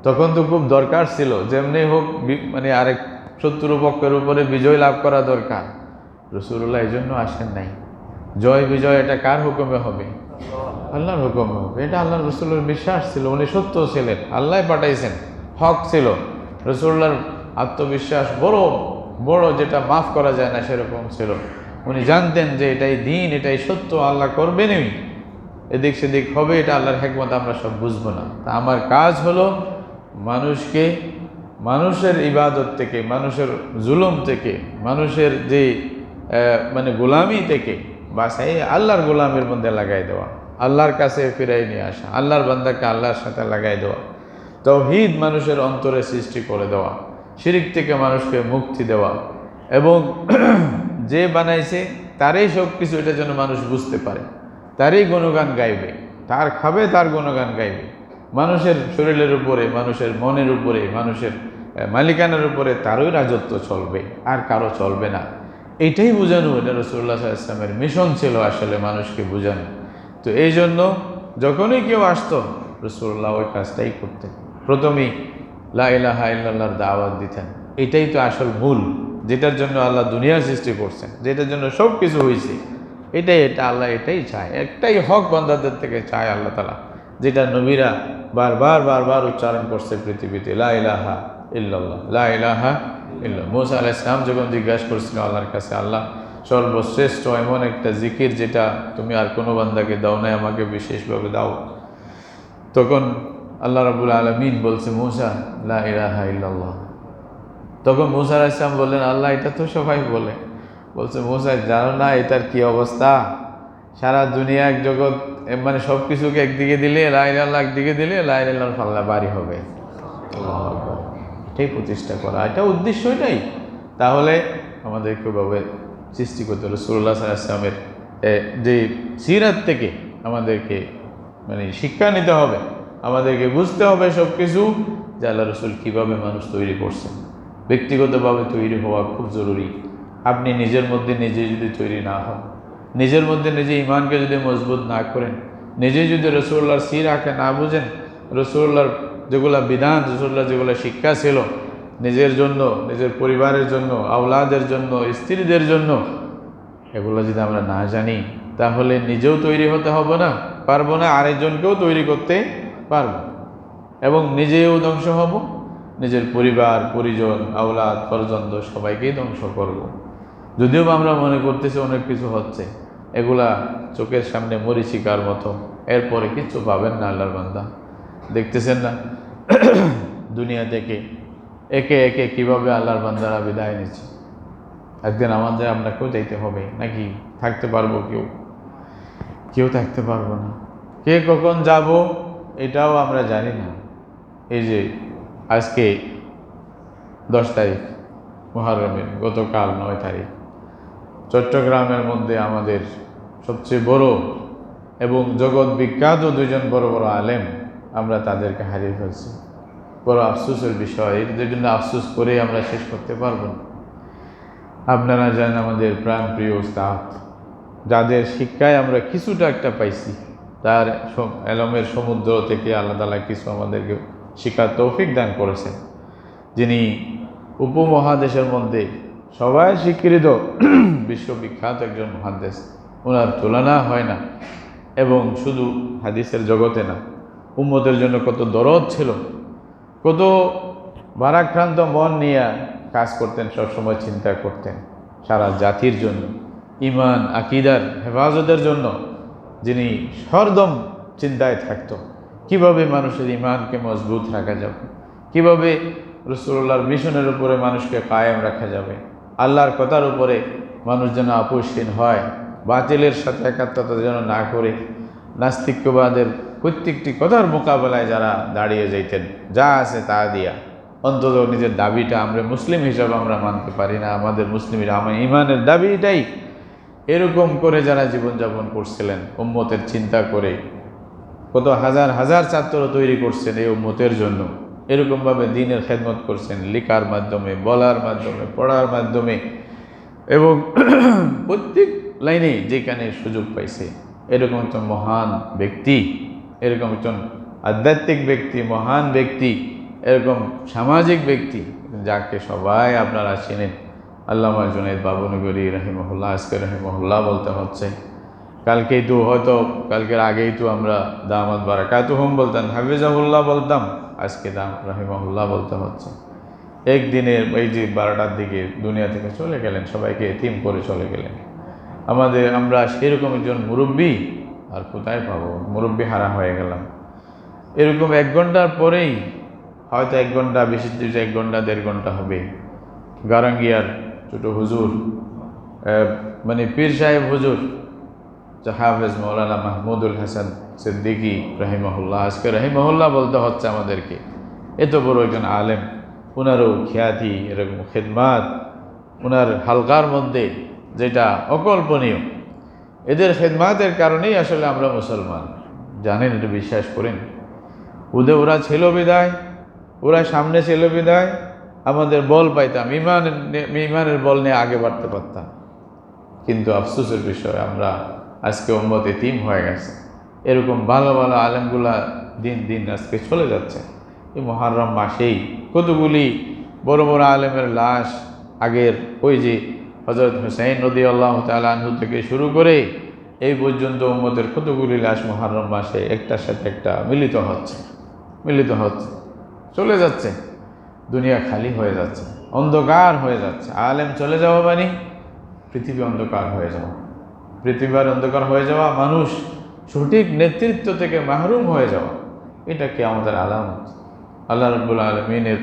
[SPEAKER 1] তখন তো খুব দরকার ছিল, যেমনি হোক মানে আরেক শত্রু পক্ষের উপরে বিজয় লাভ করা দরকার। রাসূলুল্লাহ এই জন্য আসেন নাই। জয় বিজয় এটা কার হুকুমে হবে? আল্লাহর হুকুমে হবে। এটা আল্লাহ রাসূলের বিশ্বাস ছিল, উনি সত্য ছিলেন, আল্লাহ পাঠাইছেন, হক ছিল। রাসূলুল্লাহর আত্মবিশ্বাস বড় বড়, যেটা মাফ করা যায় না সেরকম ছিল। উনি জানতেন যে এটাই দিন, এটাই সত্য, আল্লাহ করবেনই, এদিক সেদিক হবে, এটা আল্লাহর হিকমত, আমরা সব বুঝবো না। তা আমার কাজ হলো মানুষকে মানুষের ইবাদত থেকে, মানুষের জুলুম থেকে, মানুষের যে মানে গোলামি থেকে বাঁচাই আল্লাহর গোলামের মধ্যে লাগাই দেওয়া, আল্লাহর কাছে ফিরাই নিয়ে আসা, আল্লাহর বান্দাকে আল্লাহর সাথে লাগাই দেওয়া, তাওহীদ মানুষের অন্তরে সৃষ্টি করে দেওয়া, শিরিক থেকে মানুষকে মুক্তি দেওয়া, এবং যে বানাইছে তারই সব কিছু, এটা যেন মানুষ বুঝতে পারে, তারই গুণগান গাইবে, তার খাবে, তার গুণগান গাইবে। মানুষের শরীরের উপরে, মানুষের মনের উপরে, মানুষের মালিকানার উপরে তারই রাজত্ব চলবে, আর কারো চলবে না। এইটাই বোঝানো, এটা রাসূলুল্লাহ সাল্লাল্লাহু আলাইহি ওয়াসাল্লামের মিশন ছিল আসলে, মানুষকে বোঝানো। তো এই জন্য যখনই কেউ আসতো রাসূলুল্লাহ ওই কাজটাই করতেন, প্রথমেই লা ইলাহা ইল্লাল্লাহর দাওয়াত দিতেন। এটাই তো আসল মূল, যেটার জন্য আল্লাহ দুনিয়া সৃষ্টি করছেন, যেটার জন্য সব কিছু হয়েছে, এটা আল্লাহ এটাই চায়, একটাই হক বান্দাদের থেকে চায় আল্লাহ তাআলা, যেটা নবীরা বারবার উচ্চারণ করছে পৃথিবীতে, লা ইলাহা ইল্লাল্লাহ, লা ইলাহা ইল্লাল্লাহ। মূসা আলাইহিস সালাম যখন জিজ্ঞাসা করেছিলেন আল্লাহর কাছে, আল্লাহ সর্বশ্রেষ্ঠ এমন একটা জিকির যেটা তুমি আর কোনো বান্দাকে দাও নাই, আমাকে বিশেষভাবে দাও, তখন আল্লাহ রাব্বুল আলামিন বলছে মূসা লা ইলাহা ইল্লাল্লাহ। তখন মূসা আলাইহিস সালাম বললেন, আল্লাহ এটা তো সবাই বলে। বলছে মূসা, জানো না এটার কি অবস্থা? সারা দুনিয়া এক জগৎ, মানে সব কিছুকে একদিকে দিলে, লা ইলাহা ইল্লাল্লাহ একদিকে দিলে, লা ইলাহা ইল্লাল্লাহর পাল্লা ভারী হবে। আল্লাহু আকবার। এটাই প্রতিষ্ঠা করা, এটা উদ্দেশ্য এটাই। তাহলে আমাদেরকে ভাবে সৃষ্টি করতে হলো রাসূলুল্লাহ সাল্লাল্লাহু আলাইহি ওয়াসাল্লামের যে সিরাত থেকে আমাদেরকে মানে শিক্ষা নিতে হবে, আমাদেরকে বুঝতে হবে সব কিছু, যে আল্লাহ রসুল কীভাবে মানুষ তৈরি করছেন। ব্যক্তিগতভাবে তৈরি হওয়া খুব জরুরি। আপনি নিজের মধ্যে নিজে যদি তৈরি না হন, নিজের মধ্যে নিজে ইমানকে যদি মজবুত না করেন, নিজে যদি রাসূলুল্লাহর সিরাকে না বুঝেন, রাসূলুল্লাহর যেগুলা বিধান, রাসূলুল্লাহ যেগুলো শিক্ষা ছিল নিজের জন্য, নিজের পরিবারের জন্য, আওলাদের জন্য, স্ত্রীদের জন্য, এগুলো যদি আমরা না জানি, তাহলে নিজেও তৈরি হতে হবে না, পারবো না, আরেকজনকেও তৈরি করতে পারবো, এবং নিজেও ধ্বংস হব, নিজের পরিবার পরিজন, আওলাদ পর্যন্ত সবাইকেই ধ্বংস করব। যদিও আমরা মনে করতেছি অনেক কিছু হচ্ছে, এগুলা চোখের সামনে মরীচিকার মতো, এরপরে কিচ্ছু পাবেন না আল্লাহর বান্দা। দেখতেছেন না দুনিয়া থেকে একে একে কিভাবে আল্লাহর বান্দারা বিদায় নিচ্ছে। একদিন আমাদের আপনাকেও যাইতে হবে, নাকি থাকতে পারবো? কেউ থাকতে পারবো না। কে কখন যাব এটাও আমরা জানি না। এই যে আজকে 10 তারিখ মুহররমের, গতকাল 9 তারিখ, চট্টগ্রামের মধ্যে আমাদের সবচেয়ে বড় এবং জগৎ বিখ্যাত দুজন বড় বড় আলেম, আমরা তাদেরকে হারিয়ে ফেলছি। বড় আফসোসের বিষয়, এদের জন্য আফসোস করে আমরা শেষ করতে পারবো না। আপনারা জানেন আমাদের প্রাণপ্রিয় উস্তাদ, যাদের শিক্ষায় আমরা কিছুটা একটা পাইছি, তার এলমের সমুদ্র থেকে আল্লাহ তাআলা কিছু আমাদেরকে শিক্ষার তৌফিক দান করেছেন, যিনি উপমহাদেশের মধ্যে সবাই স্বীকৃত বিশ্ববিখ্যাত একজন মুহাদ্দিস, ওনার তুলনা হয় না। এবং শুধু হাদিসের জগতে না, উম্মতের জন্য কত দরদ ছিল, কত ভারাক্রান্ত মন নিয়ে কাজ করতেন, সবসময় চিন্তা করতেন সারা জাতির জন্য, ইমান আকীদার হেফাজতের জন্য, যিনি হরদম চিন্তায় থাকতো কিভাবে মানুষের ইমানকে মজবুত রাখা যাবে, কিভাবে রাসূলুল্লাহর মিশনের উপরে মানুষকে কায়েম রাখা যাবে, আল্লাহর কথার উপরে মানুষ যেন আপোষহীন হয়, বাতিলের সাথে একাত্মতা যেন না করে, নাস্তিক্যবাদের প্রত্যেকটি কথার মোকাবেলায় যারা দাঁড়িয়ে যাইতেন, যা আছে তা দিয়া, অন্তত নিজের দাবিটা আমরা মুসলিম হিসাবে আমরা মানতে পারি না, আমাদের মুসলিমের আমার ইমানের দাবি এটাই, এরকম করে যারা জীবনযাপন করছিলেন উম্মতের চিন্তা করে, কত হাজার হাজার ছাত্র তৈরি করছেন এই উম্মতের জন্য, এরকমভাবে দ্বীনের খেদমত করছেন লেখার মাধ্যমে, বলার মাধ্যমে, পড়ার মাধ্যমে, এবং প্রত্যেক লাইনে যেখানে সুযোগ পাইছে, এরকম একজন মহান ব্যক্তি, এরকম একজন আধ্যাত্মিক ব্যক্তি, মহান ব্যক্তি, এরকম সামাজিক ব্যক্তি যাকে সবাই আপনারা চেনেন, আল্লামা জুনাইদ বাবুনগরী রহিমহুল্লাহ, আজকে রহিমহুল্লাহ বলতে হচ্ছে। কালকেই তো হয়তো কালকের আগেই তো আমরা দামাত বারাকাতুহুম বলতাম, হাফিজাহুল্লাহ বলতাম, আজকে রহিমহুল্লাহ বলতে হচ্ছে। একদিনের এই যে 12টার দিকে দুনিয়া থেকে চলে গেলেন, সবাইকে এতিম করে চলে গেলেন। আমরা সেরকম একজন মুরব্বী আর কোথায় পাবো, মুরব্বী হারা হয়ে গেলাম। এরকম 1 ঘন্টার পরেই হয়তো 1 ঘন্টা, বেশি 1 ঘন্টা 1.5 ঘন্টা হবে, গারাঙ্গিয়ার ছোট হুজুর মানে পীর সাহেব হুজুর হাফেজ মৌলানা মাহমুদুল হাসান সিদ্দিকী রহিমহুল্লাহ, আজকে রহিমহুল্লাহ বলতে হচ্ছে আমাদেরকে। এত বড় একজন আলেম, ওনারও খ্যাতি, এরকম খেদমাত ওনার হালকার মধ্যে যেটা অকল্পনীয়। এদের খেদমাতের কারণেই আসলে আমরা মুসলমান, জানেন, এটা বিশ্বাস করেন। ওরা ছিল বিদায়, ওরা সামনে ছিল বিদায় আমাদের বল পাইতাম, ইমানের বল নিয়ে আগে বাড়তে পারতাম। কিন্তু আফসোসের বিষয়, আমরা আজকে উম্মত এতিম হয়ে গেছে। এরকম ভালো ভালো আলেমগুলা দিন দিন আজকে চলে যাচ্ছে। এই মুহররম মাসেই কতগুলি বড় বড় আলেমের লাশ, আগের ওই যে হযরত হুসাইন রাদিয়াল্লাহু তাআলা আনহু থেকে শুরু করে এই পর্যন্ত উম্মতের কতগুলি লাশ মুহররম মাসে একটার সাথে একটা মিলিত হচ্ছে, চলে যাচ্ছে। দুনিয়া খালি হয়ে যাচ্ছে, অন্ধকার হয়ে যাচ্ছে। আলেম চলে যাওয়া মানে পৃথিবী অন্ধকার হয়ে যাওয়া, পৃথিবীর অন্ধকার হয়ে যাওয়া, মানুষ সঠিক নেতৃত্ব থেকে মাহরুম হয়ে যাওয়া, এটা কি আমাদের আলামত। আল্লাহ রাব্বুল আলামিনের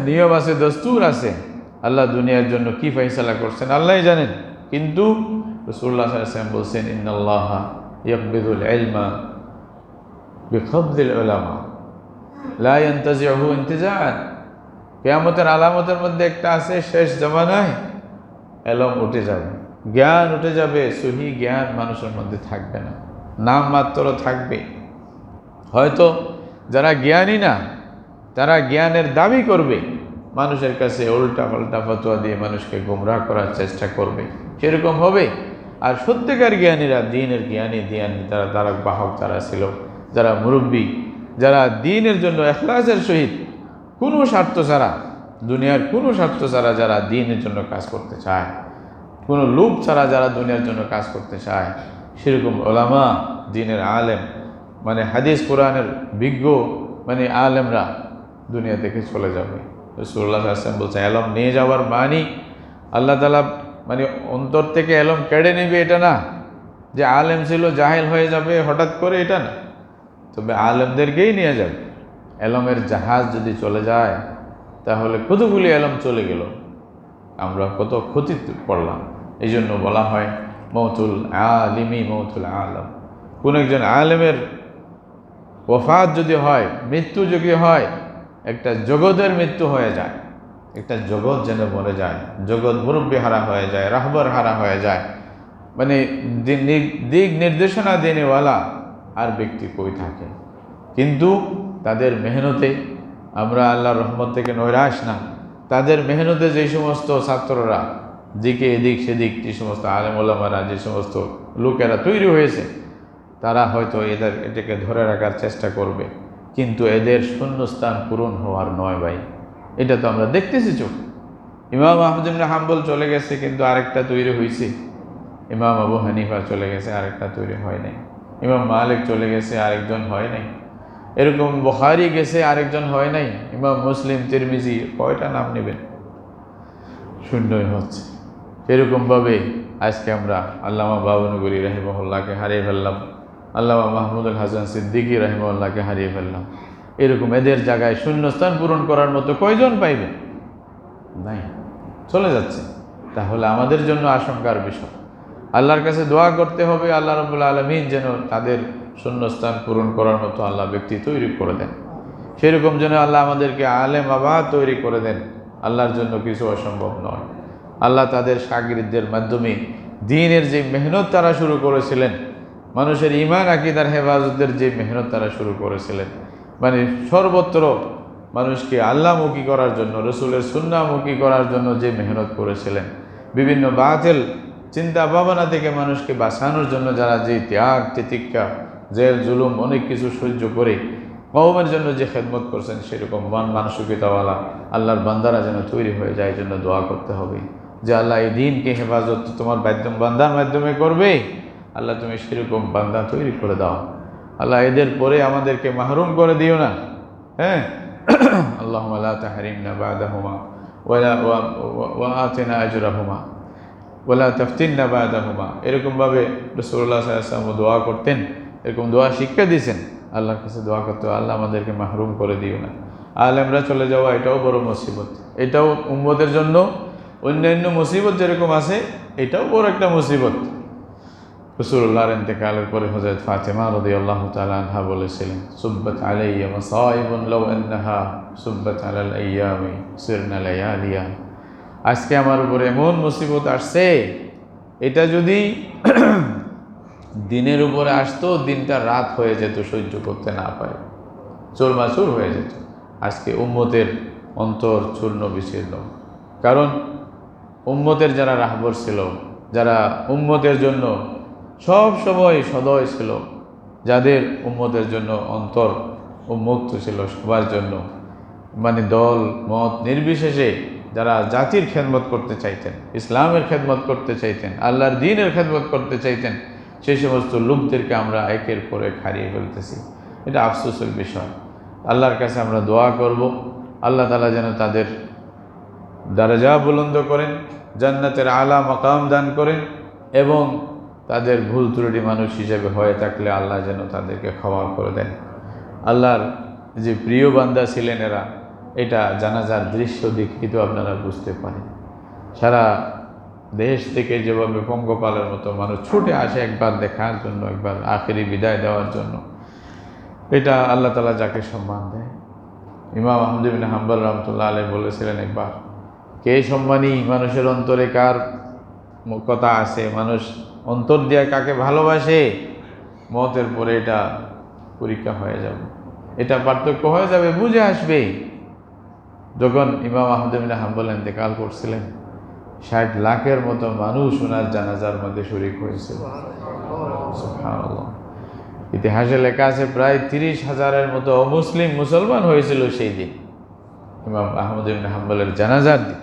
[SPEAKER 1] নিয়ম আছে, দস্তুর আছে। আল্লাহ দুনিয়ার জন্য কি ফয়সালা করছেন আল্লাহই জানেন। কিন্তু রাসূলুল্লাহ সাল্লাল্লাহু আলাইহি ওয়াসাল্লাম বলছেন, ইন্নাল্লাহা ইয়াকবিদুল ইলমা বিকবদিল উলামা লা ইয়ানতাজিউহু ইনতিজাআন। কিয়ামতের আলামতের মধ্যে একটা আছে, শেষ জামানায় এলম উঠে যাবে, জ্ঞান উঠে যাবে, সহি জ্ঞান মানুষের মধ্যে থাকবে না, নাম মাত্র থাকবে। হয়তো যারা জ্ঞানী না, তারা জ্ঞানের দাবি করবে, মানুষের কাছে উল্টা পাল্টা ফতোয়া দিয়ে মানুষকে গোমরাহ করার চেষ্টা করবে, সেরকম হবে। আর সত্যিকার জ্ঞানীরা, দ্বীনের জ্ঞানী যারা দ্বারক বাহক যারা ছিল, যারা মুরব্বী, যারা দ্বীনের জন্য ইখলাসের সহিত কোনো স্বার্থ ছাড়া, দুনিয়ার কোনো স্বার্থ ছাড়া যারা দ্বীনের জন্য কাজ করতে চায়, কোনো লোভ ছাড়া যারা দুনিয়ার জন্য কাজ করতে চায়, সেরকম ওলামা, দ্বীনের আলেম, মানে হাদিস কোরআনের বিজ্ঞ মানে আলেমরা দুনিয়া থেকে চলে যাবে। রাসূলুল্লাহ সাল্লাল্লাহু আলাইহি ওয়াসাল্লাম বলছে, এলম নিয়ে যাওয়ার মানি আল্লাহ তাআলা মানে অন্তর থেকে এলম কেড়ে নেবে, এটা না যে আলেম ছিল জাহেল হয়ে যাবে হঠাৎ করে, এটা না। তবে আলেমদেরকেই নিয়ে যাবে। এলমের জাহাজ যদি চলে যায়, তাহলে কতগুলি এলম চলে গেল, আমরা কত ক্ষতি পড়লাম। এই জন্য বলা হয় মৌতুল আলিমি মৌতুল আলম। কোন একজন আলেমের ওফাত যদি হয়, মৃত্যু যদি হয়, একটা জগতের মৃত্যু হয়ে যায়, একটা জগৎ যেন মরে যায়, জগৎ মুরব্বী হারা হয়ে যায়, রাহবার হারা হয়ে যায়, মানে দিক নির্দেশনা দেনেওয়ালা আর ব্যক্তি কই থাকে। কিন্তু তাদের মেহনতে আমরা আল্লাহর রহমত থেকে নৈরাশ না। তাদের মেহনতে যে সমস্ত ছাত্ররা দিকে এদিক সেদিক, যে সমস্ত আলেম ওলামারা, যে সমস্ত লোকেরা তৈরি হয়েছে, তারা হয়তো এটাকে ধরে রাখার চেষ্টা করবে, কিন্তু এদের শূন্যস্থান পূরণ হওয়ার নয় ভাই। এটা তো আমরা দেখতেছি চোখ। ইমাম আহমদ ইবনে হাম্বল চলে গেছে, কিন্তু আরেকটা তৈরি হয়েছে। ইমাম আবু হানিফা চলে গেছে, আরেকটা তৈরি হয় নাই। ইমাম মালিক চলে গেছে, আরেকজন হয় নাই। এরকম বুখারী গেছে, আরেকজন হয় নাই। ইমাম মুসলিম, তিরমিজি, কয়টা নাম নেবেন? শূন্যই হচ্ছে। এরকমভাবে আজকে আমরা আল্লামা বাবুনগরী রাহিমাহুল্লাহকে হারিয়ে ফেললাম, আল্লামা মাহমুদুল হাসান সিদ্দিকী রাহিমাহুল্লাহকে হারিয়ে ফেললাম। এরকম এদের জায়গায় শূন্যস্থান পূরণ করার মতো কয়জন পাইবে? নাই, চলে যাচ্ছে। তাহলে আমাদের জন্য আশঙ্কার বিষয়। আল্লাহর কাছে দোয়া করতে হবে, আল্লাহ রাব্বুল আলামিন যেন তাদের শূন্যস্থান পূরণ করার মতো আল্লাহ ব্যক্তি তৈরি করে দেন। সেরকম যেন আল্লাহ আমাদেরকে আলেম আবাদ তৈরি করে দেন। আল্লাহর জন্য কিছু অসম্ভব নয়। আল্লাহ তাদের শাগিরদের মাধ্যমে দ্বীনের যে মেহনত তারা শুরু করেছিলেন, মানুষের ঈমান আকীদার হেফাজতের যে মেহনত তারা শুরু করেছিলেন, মানে সর্বত্র মানুষকে আল্লাহমুখী করার জন্য, রসুলের সুন্নাহমুখী করার জন্য যে মেহনত করেছিলেন, বিভিন্ন বাতিল চিন্তা ভাবনা থেকে মানুষকে বাঁচানোর জন্য যারা যে ত্যাগ তিতিক্ষা, জেল জুলুম অনেক কিছু সহ্য করে কওমের জন্য যে খেদমত করছেন সেরকম মন মানসিকতাওয়ালা আল্লাহর বান্দারা যেন তৈরি হয়ে যায়, এই জন্য দোয়া করতে হবে যে আল্লাহ এই দিনকে হেফাজত তোমার বান্দার মাধ্যমে করবে। আল্লাহ তুমি সেরকম বান্দা তৈরি করে দাও। আল্লাহ এদের পরে আমাদেরকে মাহরুম করে দিও না। হ্যাঁ, আল্লাহুম্মা লা তাহরিমনা বা'দাহুমা ওয়া আতিনা আজরাহুমা ওয়ালা তাফতিননা বা'দাহুমা। এরকমভাবে রাসূলুল্লাহ সাল্লাল্লাহু আলাইহি ওয়াসাল্লাম দোয়া করতেন, এরকম দোয়া শিক্ষা দিয়েছেন। আল্লাহর কাছে দোয়া করতে, আল্লাহ আমাদেরকে মাহরুম করে দিও না। আলেমরা চলে যাওয়া এটাও বড় মুসিবত, এটাও উম্মতের জন্য অন্যান্য মুসিবত যেরকম আছে এটাও বড় একটা মুসিবত। রাসূলুল্লাহর ইন্তেকালের পরে হযরত ফাতেমা রাদিয়াল্লাহু তাআলা আনহা বলেছিলেন, সুব্বাত আলাইয়া মাসাইবুন লাউ আন্নাহা সুব্বাত আলাল আইয়ামি সিরনা লায়ালিয়া। আজকে আমার উপরে এমন মুসিবত আসছে, এটা যদি দিনের উপরে আসতো দিনটা রাত হয়ে যেত, সহ্য করতে না পারে চোরমাচুর হয়ে যেত। আজকে উম্মতের অন্তর চূর্ণ বিচ্ছিন্ন, কারণ উম্মতের যারা রাহবর ছিল, যারা উম্মতের জন্য সব সময় সদয় ছিল, যাদের উম্মতের জন্য অন্তর উন্মুক্ত ছিল সবার জন্য, মানে দল মত নির্বিশেষে যারা জাতির খেদমত করতে চাইতেন, ইসলামের খেদমত করতে চাইতেন, আল্লাহর দ্বীনের খেদমত করতে চাইতেন, সেই সমস্ত লোকদেরকে আমরা একের পর এক হারিয়ে ফেলতেছি। এটা আফসোসের বিষয়। আল্লাহর কাছে আমরা দোয়া করব, আল্লাহ তাআলা যেন তাদের দরজা বুলন্দ করেন, জান্নাতের আলা মাকাম দান করেন, এবং তাদের ভুল ত্রুটি মানুষ হিসেবে হয়ে থাকলে আল্লাহ যেন তাদেরকে ক্ষমা করে দেন। আল্লাহর যে প্রিয় বান্দা ছিলেন এরা, এটা জানাজার দৃশ্য দেখি তো আপনারা বুঝতে পারেন। সারা দেশ থেকে যেভাবে পঙ্গপালের মতো মানুষ ছুটে আসে একবার দেখার জন্য, একবার আখেরি বিদায় দেওয়ার জন্য, এটা আল্লাহ তাআলা যাকে সম্মান দেয়। ইমাম আহমদ ইবনে হাম্বল রাহমাতুল্লাহ আলাইহি বলেছিলেন একবার, কে সম্মানী, মানুষের অন্তরে কার কথা আছে, মানুষ অন্তর দিয়ে কাকে ভালোবাসে, মতের পরে এটা পরীক্ষা হয়ে যাবে, এটা পার্থক্য হয়ে যাবে, বুঝে আসবে। যখন ইমাম আহমদ ইবনে হাম্বল ইন্তেকাল করছিলেন, ৬০ লাখের মতো মানুষ ওনার জানাজার মধ্যে শরীক হয়েছিল। সুবহানাল্লাহ। ইতিহাসে লেখা আছে প্রায় ৩০,০০০-এর মতো অমুসলিম মুসলমান হয়েছিল সেই দিন ইমাম আহমদ ইবনে হাম্বলের জানাজার দিন।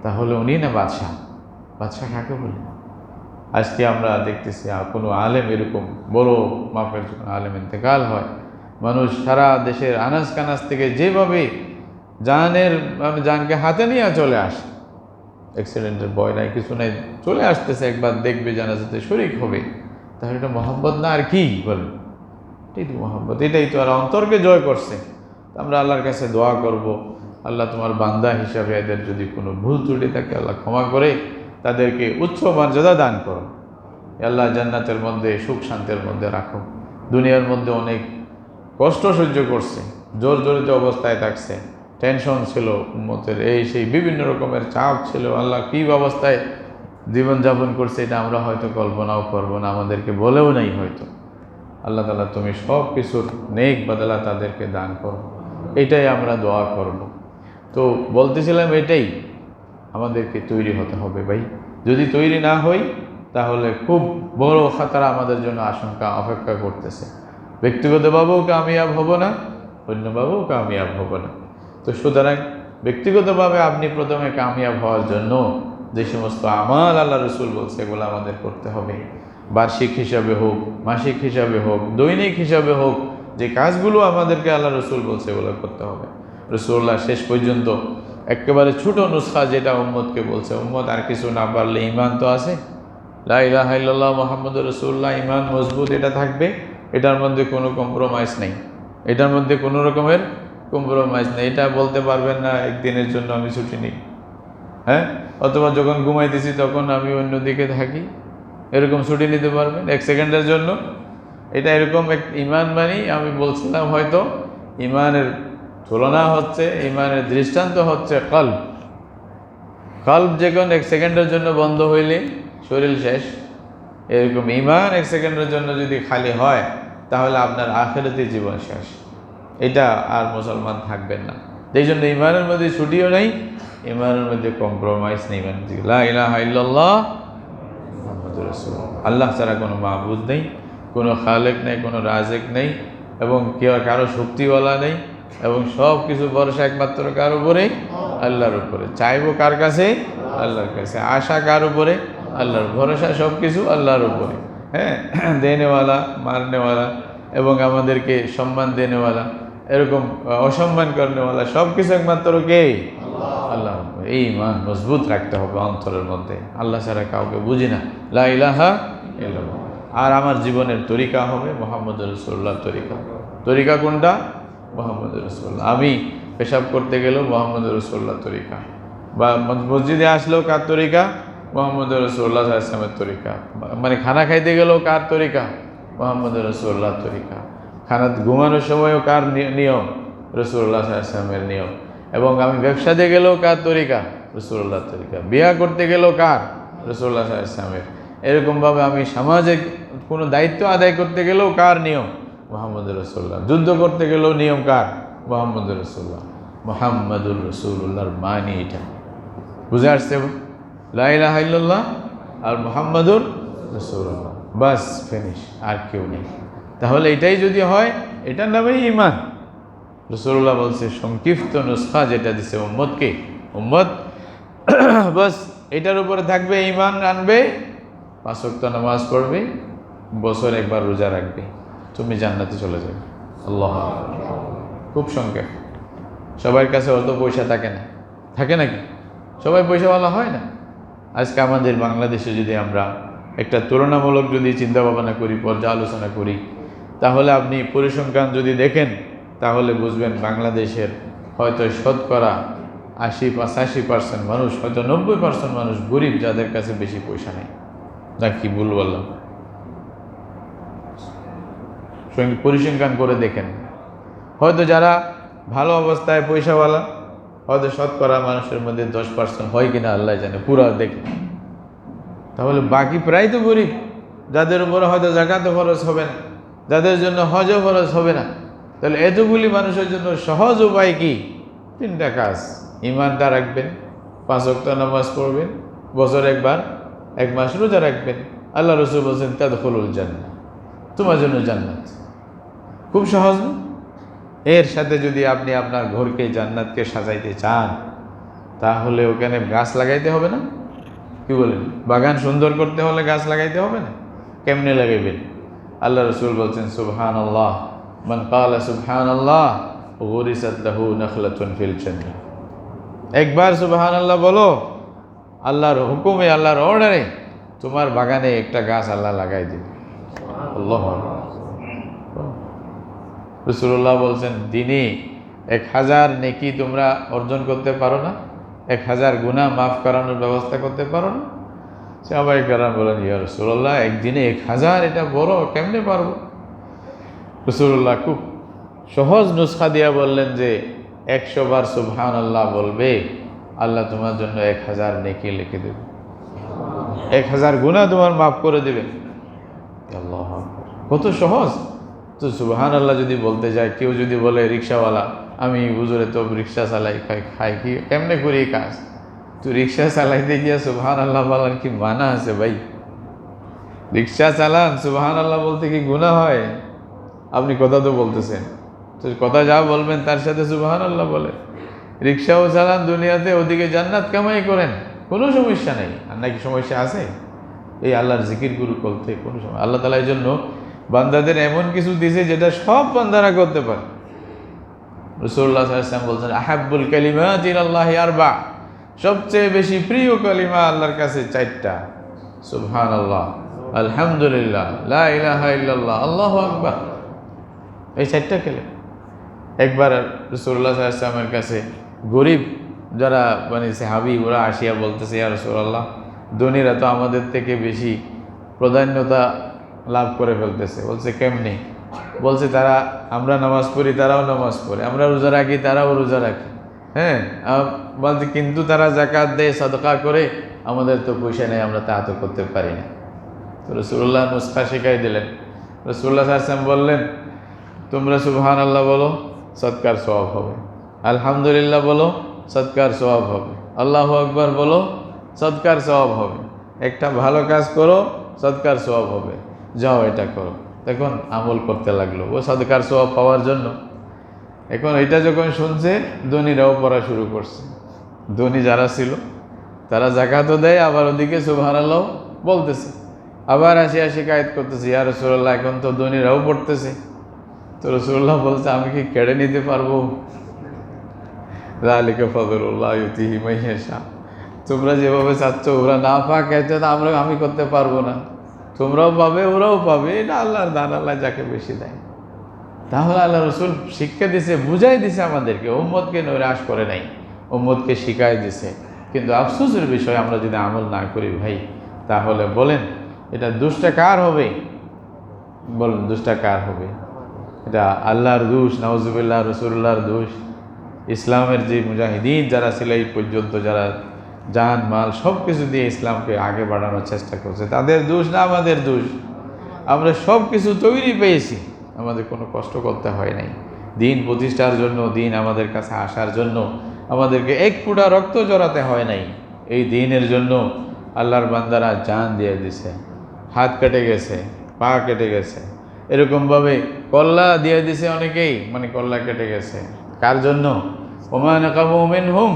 [SPEAKER 1] তাহলে উনি না বাদশাহ? বাদশাহ কাকে বলে? আজকে আমরা দেখতেছি কোনো আলেম, এরকম বড় মাপের যখন আলেম ইন্তেকাল হয়, মানুষ সারা দেশের আনাজ কানাজ থেকে যেভাবে জানকে হাতে নিয়ে চলে আসে, অ্যাক্সিডেন্টের ভয় নাই, কিছু নাই, চলে আসতেছে, একবার দেখবে জানাজাতে শরীক হবে। তাহলে এটা মহব্বত না আর কি বলেন? এটাই তো মহব্বত, এটাই তো আর অন্তরকে জয় করছে। আমরা আল্লাহর কাছে দোয়া করব, আল্লাহ তোমার বান্দা হিসাবে এদের যদি কোনো ভুল ত্রুটি থাকে আল্লাহ ক্ষমা করে তাদেরকে উচ্চ মর্যাদা দান করো। আল্লাহ জান্নাতের মধ্যে সুখ শান্তির মধ্যে রাখো। দুনিয়ার মধ্যে অনেক কষ্ট সহ্য করছে, জর্জরিত অবস্থায় থাকছে, টেনশন ছিল উম্মতের, এই সেই বিভিন্ন রকমের চাপ ছিল। আল্লাহ কী অবস্থায় জীবনযাপন করছে এটা আমরা হয়তো কল্পনাও করবো না, আমাদেরকে বলেও নাই হয়তো। আল্লাহ তাআলা তুমি সব কিছুর নেক বদলা তাদেরকে দান করো, এটাই আমরা দোয়া করব। তো বলতেছিলাম এটাই আমাদেরকে তৈরি হতে হবে ভাই। যদি তৈরি না হই তাহলে খুব বড় খাতরা আমাদের জন্য আশঙ্কা অপেক্ষা করতেছে। ব্যক্তিগতভাবেও কামিয়াব হব না, অন্যভাবেও কামিয়াব হব না। তো সুতরাং ব্যক্তিগতভাবে আপনি প্রথমে কামিয়াব হওয়ার জন্য যে সমস্ত আমাল আল্লাহ রসুল বলছে এগুলো আমাদের করতে হবে। বার্ষিক হিসাবে হোক, মাসিক হিসাবে হোক, দৈনিক হিসাবে হোক, যে কাজগুলো আমাদেরকে আল্লাহ রসুল বলছে এগুলো করতে হবে। রসুল্লাহ শেষ পর্যন্ত একেবারে ছোট নুসখা যেটা উম্মতকে বলছে, উম্মত আর কিছু না পারলে ঈমান তো আছে, লা ইলাহা ইল্লাল্লাহ মুহাম্মাদুর রাসূলুল্লাহ, ঈমান মজবুত, এটা থাকবে। এটার মধ্যে কোনো কম্প্রোমাইজ নেই, এটার মধ্যে কোনো রকমের কম্প্রোমাইজ নেই। এটা বলতে পারবেন না একদিনের জন্য আমি ছুটি নিই, হ্যাঁ, অথবা যখন ঘুমাইতেছি তখন আমি অন্যদিকে থাকি, এরকম ছুটি নিতে পারবেন 1 সেকেন্ডের জন্য? এটা এরকম এক ঈমান মানি। আমি বলছিলাম হয়তো ঈমানের তুলনা হচ্ছে, ঈমানের দৃষ্টান্ত হচ্ছে কলব। কলব যখন 1 সেকেন্ডের জন্য বন্ধ হইলে শরীর শেষ, এরকম ঈমান 1 সেকেন্ডের জন্য যদি খালি হয় তাহলে আপনার আখিরাতে জীবন শেষ। এটা আর মুসলমান থাকবেন না। এই জন্য ঈমানের মধ্যে ছুটিও নেই, ঈমানের মধ্যে কম্প্রোমাইজ নেই। লা ইলাহা ইল্লাল্লাহ মুহাম্মাদুর রাসূলুল্লাহ, আল্লাহ ছাড়া কোনো মাবুদ নেই, কোনো খালেক নেই, কোনো রাজেক নেই, এবং কেউ কারো শক্তিওয়ালা নেই, এবং সব কিছু ভরসা একমাত্র কার উপরে? আল্লাহর উপরে। চাইবো কার কাছে? আল্লাহর কাছে। আশা কার উপরে? আল্লাহর। ভরসা সব কিছু আল্লাহর উপরে। হ্যাঁ, দেনেওয়ালা, মারনেওয়ালা এবং আমাদেরকে সম্মান দেনেওয়ালা, এরকম অসম্মান করেনেওয়ালা সব কিছু একমাত্র কে? আল্লাহ। এই ইমান মজবুত রাখতে হবে অন্তরের মধ্যে। আল্লাহ ছাড়া কাউকে বুঝি না, লা ইলাহা ইল্লাল্লাহ। আর আমার জীবনের তরিকা হবে মুহাম্মদ রাসূলুল্লাহর তরিকা। তরিকা কোনটা? মুহাম্মদ রাসূলুল্লাহ। আমি পেশাব করতে গেলেও মুহাম্মদ রাসূলুল্লাহর তরিকা, বা মসজিদে আসলেও কার তরিকা? মুহাম্মদ রাসূলুল্লাহ সাল্লাল্লাহু আলাইহি ওয়াসাল্লামের তরিকা। মানে খানা খাইতে গেলেও কার তরিকা? মুহাম্মদ রাসূলুল্লাহর তরিকা। খানা ঘুমানোর সময়ও কার নিয়ম? রাসূলুল্লাহ সাল্লাল্লাহু আলাইহি ওয়াসাল্লামের নিয়ম। এবং আমি ব্যবসাতে গেলেও কার তরিকা? রাসূলুল্লাহর তরিকা। বিয়া করতে গেলেও কার? রাসূলুল্লাহ সাল্লাল্লাহু আলাইহি ওয়াসাল্লামের। এরকমভাবে আমি সমাজে কোনো দায়িত্ব আদায় করতে গেলেও কার নিয়ম? মুহাম্মদ রাসূলুল্লাহ। যুদ্ধ করতে গেলেও নিয়ম কার? মুহাম্মদ রাসূলুল্লাহ। মুহাম্মাদুর রাসূলুল্লাহর মানে এটা বুঝে আসছে? লা ইলাহা ইল্লাল্লাহ আর মুহাম্মাদুর রাসূলুল্লাহ, বাস ফিনিশ, আর কেউ নেই। তাহলে এটাই যদি হয়, এটার নামেই ঈমান। রাসূলুল্লাহ বলছে সংক্ষিপ্ত নুসখা যেটা দিছে উম্মতকে, উম্মত বাস এটার উপরে থাকবে, ঈমান আনবে, 5 ওয়াক্ত নামাজ পড়বে, বছর একবার রোজা রাখবে, তুমি জান্নাতে চলে যাবে। আল্লাহ। খুব সংক্ষেপ। সবার কাছে অত পয়সা থাকে না, থাকে নাকি? সবাই পয়সাওয়ালা হয় না। আজকে আমাদের বাংলাদেশে যদি আমরা একটা তুলনামূলক যদি চিন্তা ভাবনা করি, পর্যালোচনা করি, তাহলে আপনি পরিসংখ্যান যদি দেখেন, তাহলে বুঝবেন বাংলাদেশের হয়তো শতকরা 80-85% মানুষ, হয়তো 90% মানুষ গরিব, যাদের কাছে বেশি পয়সা নেই। না কি ভুল বললাম? পরিসংখ্যান করে দেখেন, হয়তো যারা ভালো অবস্থায় পয়সাওয়ালা, হয়তো শতকরা মানুষের মধ্যে 10% হয় কিনা আল্লাহ জানে, পুরো দেখে। তাহলে বাকি প্রায় তো গরিব, যাদের উপরে হয়তো যাকাতও খরচ হবে না, যাদের জন্য হজও খরচ হবে না। তাহলে এতগুলি মানুষের জন্য সহজ উপায় কি? 3টা কাজ। ঈমানটা রাখবেন, 5 ওয়াক্ত নামাজ পড়বেন, বছর একবার, 1 মাস রোজা রাখবেন। আল্লাহ রাসূল বলেছেন তাদখুলুল জান্নাহ, তোমার জন্য জান্নাত। খুব সহজ না? এর সাথে যদি আপনি আপনার ঘরকে, জান্নাতকে সাজাইতে চান, তাহলে ওখানে গাছ লাগাইতে হবে না? কি বলেন? বাগান সুন্দর করতে হলে গাছ লাগাইতে হবে না? কেমনে লাগাইবেন? আল্লাহ রাসূল বলছেন সুবহানাল্লাহ, মান ক্বালা সুবহানাল্লাহ গুরিসাত লাহু নাখলাতুন ফিল জান্নাহ। একবার সুবহানাল্লাহ বলো, আল্লাহর হুকুমে, আল্লাহর অর্ডারে তোমার বাগানে একটা গাছ আল্লাহ লাগাই দিবে। আল্লাহু আকবার। রাসূলুল্লাহ বলছেন দিনে 1000 নেকি তোমরা অর্জন করতে পারো না? 1000 গুনাহ মাফ করানোর ব্যবস্থা করতে পারো না? সাহাবায়ে কেরাম বলেন, ইয়া রাসূলুল্লাহ, একদিনে 1000, এটা বড়, কেমনে পারবো? রাসূলুল্লাহ খুব সহজ নুসখা দিয়া বললেন যে 100 বার সুবহানাল্লাহ বলবে, আল্লাহ তোমার জন্য 1000 নেকি লিখে দেবে, 1000 গুনাহ তোমার মাফ করে দেবে। আল্লাহু আকবার, কত সহজ! তো সুবহানাল্লাহ যদি বলতে যায়, কেউ যদি বলে রিক্সাওয়ালা, আমি হুজুরে তো রিক্সা চালাই, খাই কি, কেমনে করি এই কাজ? তো রিক্সা চালাইতে গিয়া সুবহানাল্লাহ বলার কি মানা আছে ভাই? রিক্সা চালান, সুবহানাল্লাহ বলতে কি গুনাহ হয়? আপনি কথা তো বলতেছেন, তো কথা যা বলবেন তার সাথে সুবহানাল্লাহ বলে। রিক্সাও চালান দুনিয়াতে, ওদিকে জান্নাত কামাই করেন, কোনো সমস্যা নেই। আর নাকি সমস্যা আছে? এই আল্লাহর জিকির গুরু করতে কোনো সময় আল্লাহ তাআলা এই জন্য বান্দাদের এমন কিছু দিয়েছে যেটা সব বান্দারা করতে পারে। রাসূলুল্লাহ সাল্লাল্লাহু আলাইহি ওয়াসাল্লাম বলছেন, আহাব্বুল কালিমাতি ইলাল্লাহি আরবা, সবচেয়ে বেশি প্রিয় কালিমা আল্লাহর কাছে 4টা, সুবহানাল্লাহ, আলহামদুলিল্লাহ, লা ইলাহা ইল্লাল্লাহ, আল্লাহু আকবার। এই 4টা কালিমা। একবার রাসূলুল্লাহ সাল্লাল্লাহু আলাইহি ওয়াসাল্লামের কাছে গরিব যারা মানে সাহাবী, ওরা আসিয়া বলতেছে, ইয়া রাসূলুল্লাহ, ধনীরা তো আমাদের থেকে বেশি প্রাধান্যতা লাভ করে ফেলতেছে। বলছে কেমনি? বলছে তারা, আমরা নামাজ পড়ি, তারাও নামাজ পড়ে, আমরা রোজা রাখি, তারাও রোজা রাখে, হ্যাঁ, বলতে কিন্তু তারা যাকাত দেয়, সাদকা করে, আমাদের তো পয়সা নেই, আমরা তা তো করতে পারি না। তো রাসূলুল্লাহ নুসখা শিখাই দিলেন। রাসূলুল্লাহ সাল্লাল্লাহু আলাইহি ওয়াসাল্লাম বললেন, তোমরা সুবহানাল্লাহ বলো, সদকার সওয়াব হবে, আলহামদুলিল্লাহ বলো, সদকার সওয়াব হবে, আল্লাহু আকবার বলো, সদকার সওয়াব হবে। একটা ভালো কাজ করো, সদকার সওয়াব হবে, যাও এটা করো। তখন আমল করতে লাগলো ও সাদকার সওয়াব পাওয়ার জন্য। এখন এটা যখন শুনছে ধনীরাও পড়া শুরু করছে। ধনী যারা ছিল তারা যাকাতও দেয়, আবার ওদিকে সুবহানাল্লাহ বলতেছে, আবার আসিয়া শিকায়ত করতেছে, ইয়া রাসূলুল্লাহ এখন তো ধনীরাও পড়তেছে। তো রাসূলুল্লাহ বলছে, আমি কি কেড়ে নিতে পারবো? যালিকা ফাদলুল্লাহ ইউতিহি মান ইয়াশা। তোমরা যেভাবে চাচ্ছ ওরা না পাক এটা আমি করতে পারবো না। তোমরাও পাবে ওরাও পাবে, এটা আল্লাহর দান, আল্লাহ যাকে বেশি দেয়। তাহলে আল্লাহ রসুল শিক্ষা দিছে, বুঝাই দিছে আমাদেরকে, উম্মতকে নৈরাশ করে নাই, উম্মতকে শিখাই দিছে। কিন্তু আফসোসের বিষয় আমরা যদি আমল না করি ভাই, তাহলে বলেন এটা দুষ্টা কার হবে? বলেন দুষ্টা কার হবে? এটা আল্লাহর দোষ, নাউজুবিল্লাহ, রসুল্লাহর দোষ। ইসলামের যে মুজাহিদিন যারা ছিল এই পর্যন্ত, যারা জান মাল সব কিছু দিয়ে ইসলামকে আগে বাড়ানোর চেষ্টা করছে, তাদের দোষ না আমাদের দোষ? আমরা সব কিছু তৈরি পেয়েছি, আমাদের কোনো কষ্ট করতে হয় নাই। দিন প্রতিষ্ঠার জন্য, দিন আমাদের কাছে আসার জন্য আমাদেরকে এক ফোঁটা রক্ত জড়াতে হয় নাই। এই দিনের জন্য আল্লাহর বান্দারা জান দিয়ে দিছে, হাত কেটে গেছে, পা কেটে গেছে, এরকমভাবে কল্লা দিয়ে দিছে অনেকেই, মানে কল্লা কেটে গেছে। কার জন্য? ওমা নাকামু মিনহুম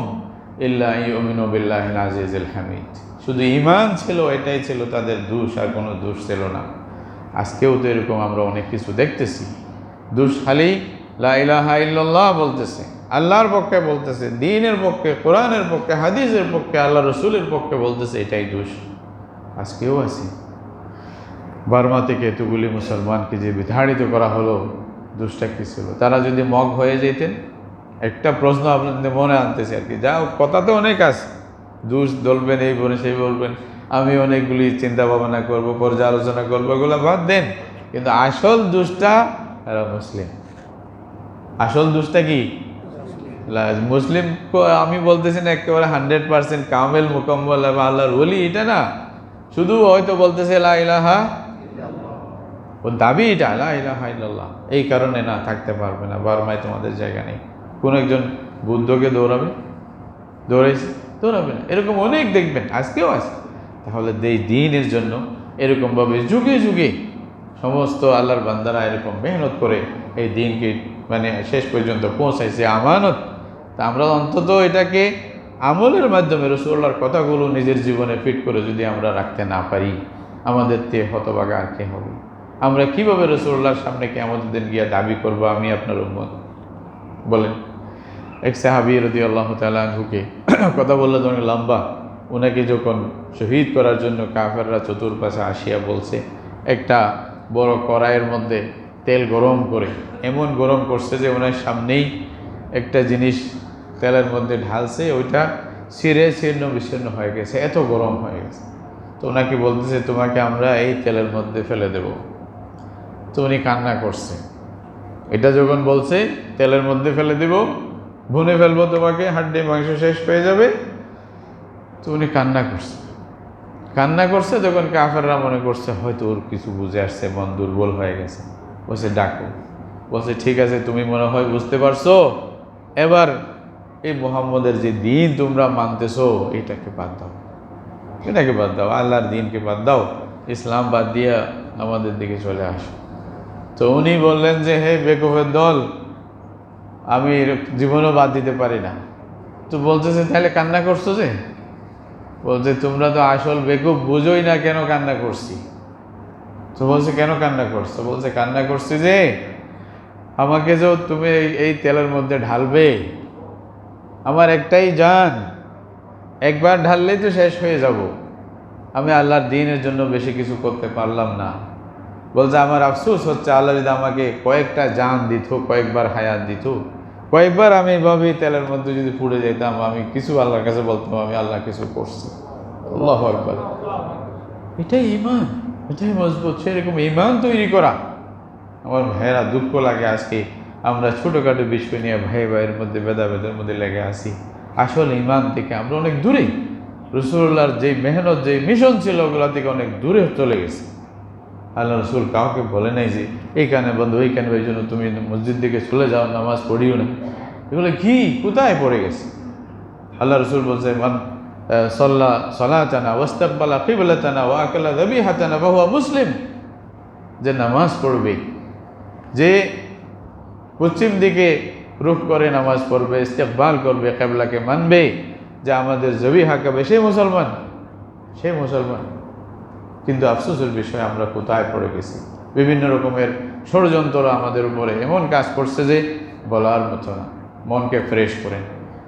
[SPEAKER 1] ইল্লা ইউমিনু বিল্লাহিল আজিজিল হামিদ। শুধু ঈমান ছিল, এটাই ছিল তাদের দোষ, আর কোনো দোষ ছিল না। আজকেও তো এরকম আমরা অনেক কিছু দেখতেছি। দোষ খালি লা ইলাহা ইল্লাল্লাহ বলতেছে, আল্লাহর পক্ষে বলতেছে, দ্বীনের পক্ষে, কোরআনের পক্ষে, হাদিসের পক্ষে, আল্লাহ রসুলের পক্ষে বলতেছে, এটাই দোষ। আজকেও আছে। বার্মা থেকে এতগুলি মুসলমানকে যে বিতাড়িত করা হলো, দোষটা কী ছিল? তারা যদি মগ হয়ে যেতেন, একটা প্রশ্ন আপনাদের মনে আনতেছে আর কি, যাও কথা তো অনেক আছে, দোষ বলবেন, এই বলে সেই বলবেন, আমি অনেকগুলি চিন্তা ভাবনা করবো, পর্যালোচনা করবো, এগুলো বাদ দেন। কিন্তু আসল দোষটা এরা মুসলিম। আসল দোষটা কি? মুসলিম। আমি বলতেছি না একেবারে 100% কামেল মুকম্মল এবং আল্লাহর ওলি, এটা না। শুধু হয়তো বলতেছে লা ইলাহা, ও দাবি এটা লা ইলাহা ইল্লাল্লাহ, এই কারণে না থাকতে পারবে না। বার্মায় তোমাদের জায়গা নেই। কোনো একজন বুদ্ধকে দৌড়াইছে, দৌড়াবে না। এরকম অনেক দেখবেন, আজকেও আছে। তাহলে এই দ্বীনের জন্য এরকমভাবে যুগে যুগে সমস্ত আল্লাহর বান্দারা এরকম মেহনত করে এই দ্বীনকে মানে শেষ পর্যন্ত পৌঁছাইছে, আমানত। তা আমরা অন্তত এটাকে আমলের মাধ্যমে রাসূলুল্লাহর কথাগুলো নিজের জীবনে ফিট করে যদি আমরা রাখতে না পারি, আমাদের তে হতভাগা আর কে হবে? আমরা কীভাবে রাসূলুল্লাহর সামনে কিয়ামতের দিন গিয়া দাবি করব আমি আপনার উম্মত? বলেন। এক সাহাবী রাদিয়াল্লাহু তাআলা আনহুকে কথা বললে অনেক লম্বা, ওনাকে যখন শহীদ করার জন্য কাফেররা চতুর্পাশে আসিয়া বলছে, একটা বড় কড়াইয়ের মধ্যে তেল গরম করে, এমন গরম করছে যে ওনার সামনেই একটা জিনিস তেলের মধ্যে ঢালছে, ওইটা ছিঁড়ে ছিন্ন বিচ্ছিন্ন হয়ে গেছে, এত গরম হয়ে গেছে। তো ওনাকে বলতেছে, তোমাকে আমরা এই তেলের মধ্যে ফেলে দেব। তো উনি কান্না করছে। এটা যখন বলছে তেলের মধ্যে ফেলে দেব, ভুনে ফেলবো তোমাকে, হাড্ডি মাংস শেষ পেয়ে যাবে, তো উনি কান্না করছে। তখন কাফেররা মনে করছে হয়তো ওর কিছু বুঝে আসছে, মন দুর্বল হয়ে গেছে। বলছে ডাকো। বলছে ঠিক আছে, তুমি মনে হয় বুঝতে পারছো, এবার এই মুহাম্মদের যে দিন তোমরা মানতেছো, এটাকে বাদ দাও, আল্লাহর দিনকে বাদ দাও, ইসলাম বাদ দিয়া আমাদের দিকে চলে আসো। তো উনি বললেন যে হে বেকুফের দল, আমি জীবনও বাদ দিতে পারি না। তো বলতেছে তাহলে কান্না করছো যে? বলছে তোমরা তো আসল বেকুফ, বুঝোই না কেন কান্না করছি। তো বলছে কেন কান্না করছো? বলছে কান্না করছি যে আমাকে যে তুমি এই তেলের মধ্যে ঢালবে, আমার একটাই জান, একবার ঢাললেই তো শেষ হয়ে যাব, আমি আল্লাহর দ্বীনের জন্য বেশি কিছু করতে পারলাম না। বলছে আমার আফসোস হচ্ছে, আল্লাহ যদি আমাকে কয়েকটা জান দিত, কয়েকবার হায়াত দিত, কয়েকবার আমি এভাবে তেলের মধ্যে যদি পুড়ে যেতাম, আমি কিছু আল্লাহর কাছে বলতাম আমি আল্লাহ কিছু করছি। আল্লাহু আকবার। এটাই ঈমান, এটাই মজবুত। সেরকম ঈমান তৈরি করা। আমার ভাইয়েরা, দুঃখ লাগে আজকে আমরা ছোটোখাটো বিষয় নিয়ে ভাইয়ের মধ্যে ভেদাভেদের মধ্যে লেগে আসি। আসল ঈমান থেকে আমরা অনেক দূরে, রাসূলুল্লাহর যেই মেহনত, যেই মিশন ছিল, ওগুলা থেকে অনেক দূরে চলে গেছে। আল্লাহ রসুল কাউকে বলে নাই যে এইখানে বন্ধু, ওইখানে ওই জন্য তুমি মসজিদ দিকে চলে যাও, নামাজ পড়িও না। এগুলো কি কোথায় পড়ে গেছে? আল্লাহ রসুল বলছে মান সাল্লা সালাতানা ওয়াস্তাকবালা কিবলাতানা ওয়া আকালা যাবিহাতানা ফাহুয়া মুসলিম। যে নামাজ পড়বে, যে পশ্চিম দিকে রুখ করে নামাজ পড়বে, ইস্তেকবাল করবে, কিবলাকে মানবে, যে আমাদের জবিহা কাবে, সেই মুসলমান। কিন্তু আফসোসের বিষয় আমরা কোথায় পড়ে গেছি। বিভিন্ন রকমের ষড়যন্ত্র আমাদের উপরে এমন কাজ করছে যে বলার মতো না। মনকে ফ্রেশ করেন,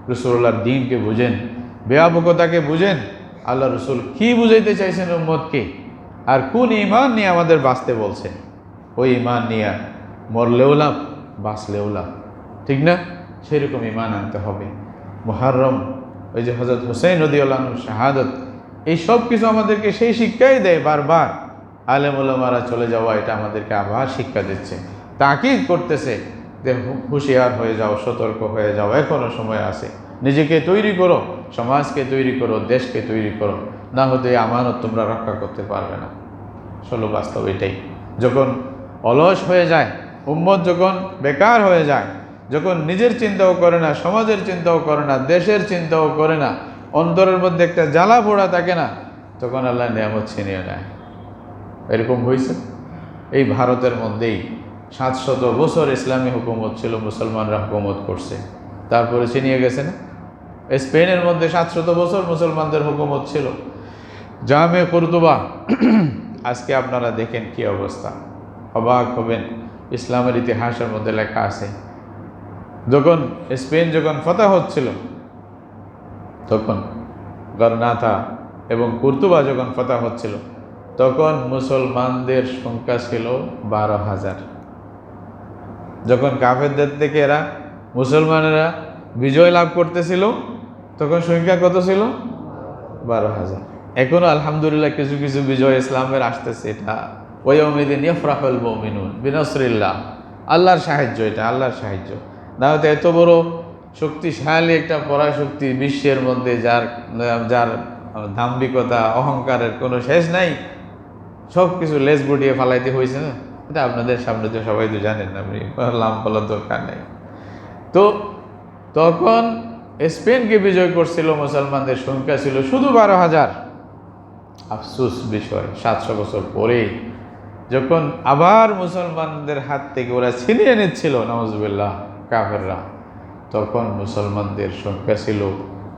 [SPEAKER 1] রাসূলুল্লাহর দ্বীনকে বুঝেন, ব্যাপকতাকে বুঝেন, আল্লাহ রসুল কি বুঝাইতে চাইছেন উম্মতকে, আর কোন ঈমান নিয়ে আমাদের বাঁচতে বলছেন। ওই ঈমান নিয়ে মরলেও লাভ, বাঁচলেও লাভ, ঠিক না? সেরকম ঈমান আনতে হবে। মুহররম, ওই যে হযরত হুসাইন রাদিয়াল্লাহু আনহু শাহাদাত, এই সব কিছু আমাদেরকে সেই শিক্ষাই দেয়। বারবার আলেম ওলামারা চলে যাওয়া, এটা আমাদেরকে আবার শিক্ষা দিচ্ছে, তাকিদ করতেছে যে হুঁশিয়ার হয়ে যাও, সতর্ক হয়ে যাও, এখনো সময় আছে। নিজেকে তৈরি করো, সমাজকে তৈরি করো, দেশকে তৈরি করো, না হতে আমানত তোমরা রক্ষা করতে পারবে না। আসলে বাস্তব এটাই। যখন অলস হয়ে যায় উম্মত, যখন বেকার হয়ে যায়, যখন নিজের চিন্তাও করে না, সমাজের চিন্তাও করে না, দেশের চিন্তাও করে না, অন্তরের মধ্যে একটা জ্বালা পোড়া থাকে না, তখন আল্লাহ নিয়ামত ছিনিয়ে নেয়। এরকম হয়েছে। এই ভারতের মধ্যেই 700 বছর ইসলামী হুকুমত ছিল, মুসলমানরা হুকুমত করছে, তারপরে ছিনিয়ে গেছে না? স্পেনের মধ্যে 700 বছর মুসলমানদের হুকুমত ছিল। জামে কুরতুবা, আজকে আপনারা দেখেন কি অবস্থা, অবাক হবেন। ইসলামের ইতিহাসের মধ্যে লেখা আছে, যখন স্পেন যখন ফতহ হচ্ছিল, তখন গরনাতা এবং কুরতুবা যখন ফতহ হচ্ছিল, তখন মুসলমানদের সংখ্যা ছিল 12,000। যখন কাফেরদের থেকে এরা মুসলমানেরা বিজয় লাভ করতেছিল, তখন সংখ্যা কত ছিল? 12,000। এখনো আলহামদুলিল্লাহ কিছু কিছু বিজয় ইসলামের আসতেছে। এটা ওয়াউমিদিন ইয়াফরাহুল মুমিনুন বিনাসরিল্লাহ, আল্লাহর সাহায্য, এটা আল্লাহর সাহায্য। না হয়তো এত বড় শক্তিশালী একটা পরাশক্তি বিশ্বের মধ্যে, যার যার দাম্ভিকতা অহংকারের কোনো শেষ নাই, সব কিছু লেজ গুটিয়ে ফালাইতে হয়েছে না? এটা আপনাদের সামনে তো সবাই তো জানেন, আপনি লাম বলার দরকার নেই। তো তখন স্পেনকে বিজয় করছিল, মুসলমানদের সংখ্যা ছিল শুধু 12,000। আফসোস বিষয়, 700 বছর পরে যখন আবার মুসলমানদের হাত থেকে ওরা ছিনিয়ে নিচ্ছিল, নাউজুবিল্লাহ, কাফেররা, তখন মুসলমানদের সংখ্যা ছিল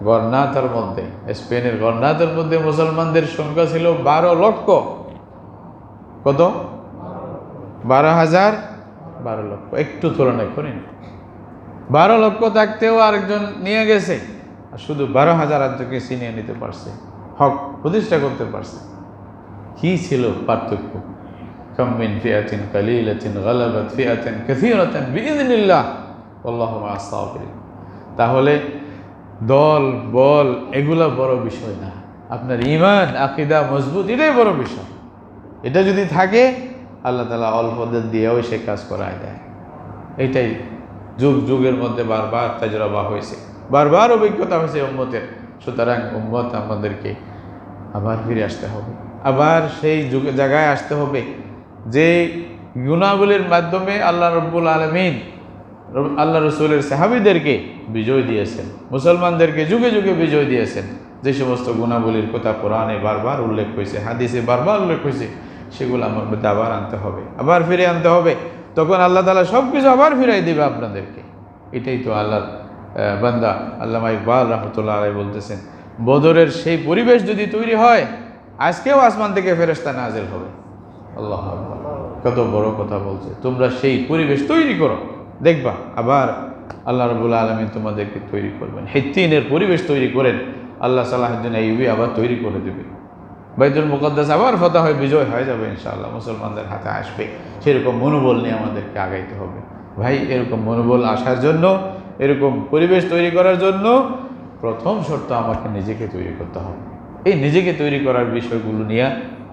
[SPEAKER 1] গরনাতার মধ্যে, স্পেনের গরনাতার মধ্যে মুসলমানদের সংখ্যা ছিল 12 লক্ষ। কত? 12,000, 12 লক্ষ। একটু তুলনা করেন, 12 লক্ষ থাকতেও আরেকজন নিয়ে গেছে, আর শুধু 12,000 আরেকজনকে ছিনিয়ে নিতে পারছে, হক প্রতিষ্ঠা করতে পারছে। কি ছিল পার্থক্য? কাম মিন ফিআতিন কালিলাতিন গালাবাত ফিআতান কাসীরাতান বিইযনিল্লাহ আল্লাহু মা'আস সাবিরিন। তাহলে দল বল এগুলা বড় বিষয় না, আপনার ঈমান আকীদা মজবুত, এটাই বড় বিষয়। এটা যদি থাকে, আল্লাহ তাআলা অল্পদের দিয়েও সে কাজ করায় দেয়। এটাই যুগ যুগের মধ্যে বারবার তাজরবা হয়েছে, বারবার অভিজ্ঞতা হয়েছে উম্মতের। সুতরাং উম্মত আমাদেরকে আবার ফিরে আসতে হবে, আবার সেই যুগে জায়গায় আসতে হবে যে গুনাহগুলির মাধ্যমে আল্লাহ রব্বুল আলামিন আল্লাহ রসুলের সাহাবীদেরকে বিজয় দিয়েছেন, মুসলমানদেরকে যুগে যুগে বিজয় দিয়েছেন। যে সমস্ত গুনাহগুলির কথা কোরআনে বারবার উল্লেখ হয়েছে, হাদিসে বারবার উল্লেখ হয়েছে, সেগুলো আমার মধ্যে আবার আনতে হবে, আবার ফিরে আনতে হবে। তখন আল্লাহ তাআলা সব কিছু আবার ফিরাই দেবে আপনাদেরকে। এটাই তো আল্লাহর বান্দা আল্লামা ইকবাল রহমতুল্লাহ আলাইহি বলতেছেন, বদরের সেই পরিবেশ যদি তৈরি হয়, আজকেও আসমান থেকে ফেরেশতা নাজিল হবে। আল্লাহু আকবার, কত বড় কথা বলছে। তোমরা সেই পরিবেশ তৈরি করো, দেখবা আবার আল্লাহ রাব্বুল আলামিন তোমাদেরকে তৈরি করবেন। হিত্তিনের পরিবেশ তৈরি করেন, আল্লাহ সালাহুদ্দিন আইয়ুবী আবার তৈরি করে দেবে। বাইতুল মুকাদ্দাস আবার ফতহ হয়ে বিজয় হয়ে যাবে ইনশাআল্লাহ, মুসলমানদের হাতে আসবে। সেরকম মনোবল নিয়ে আমাদেরকে আগাইতে হবে ভাই। এরকম মনোবল আসার জন্য, এরকম পরিবেশ তৈরি করার জন্য প্রথম শর্ত আমাকে নিজেকে তৈরি করতে হবে। এই নিজেকে তৈরি করার বিষয়গুলো নিয়ে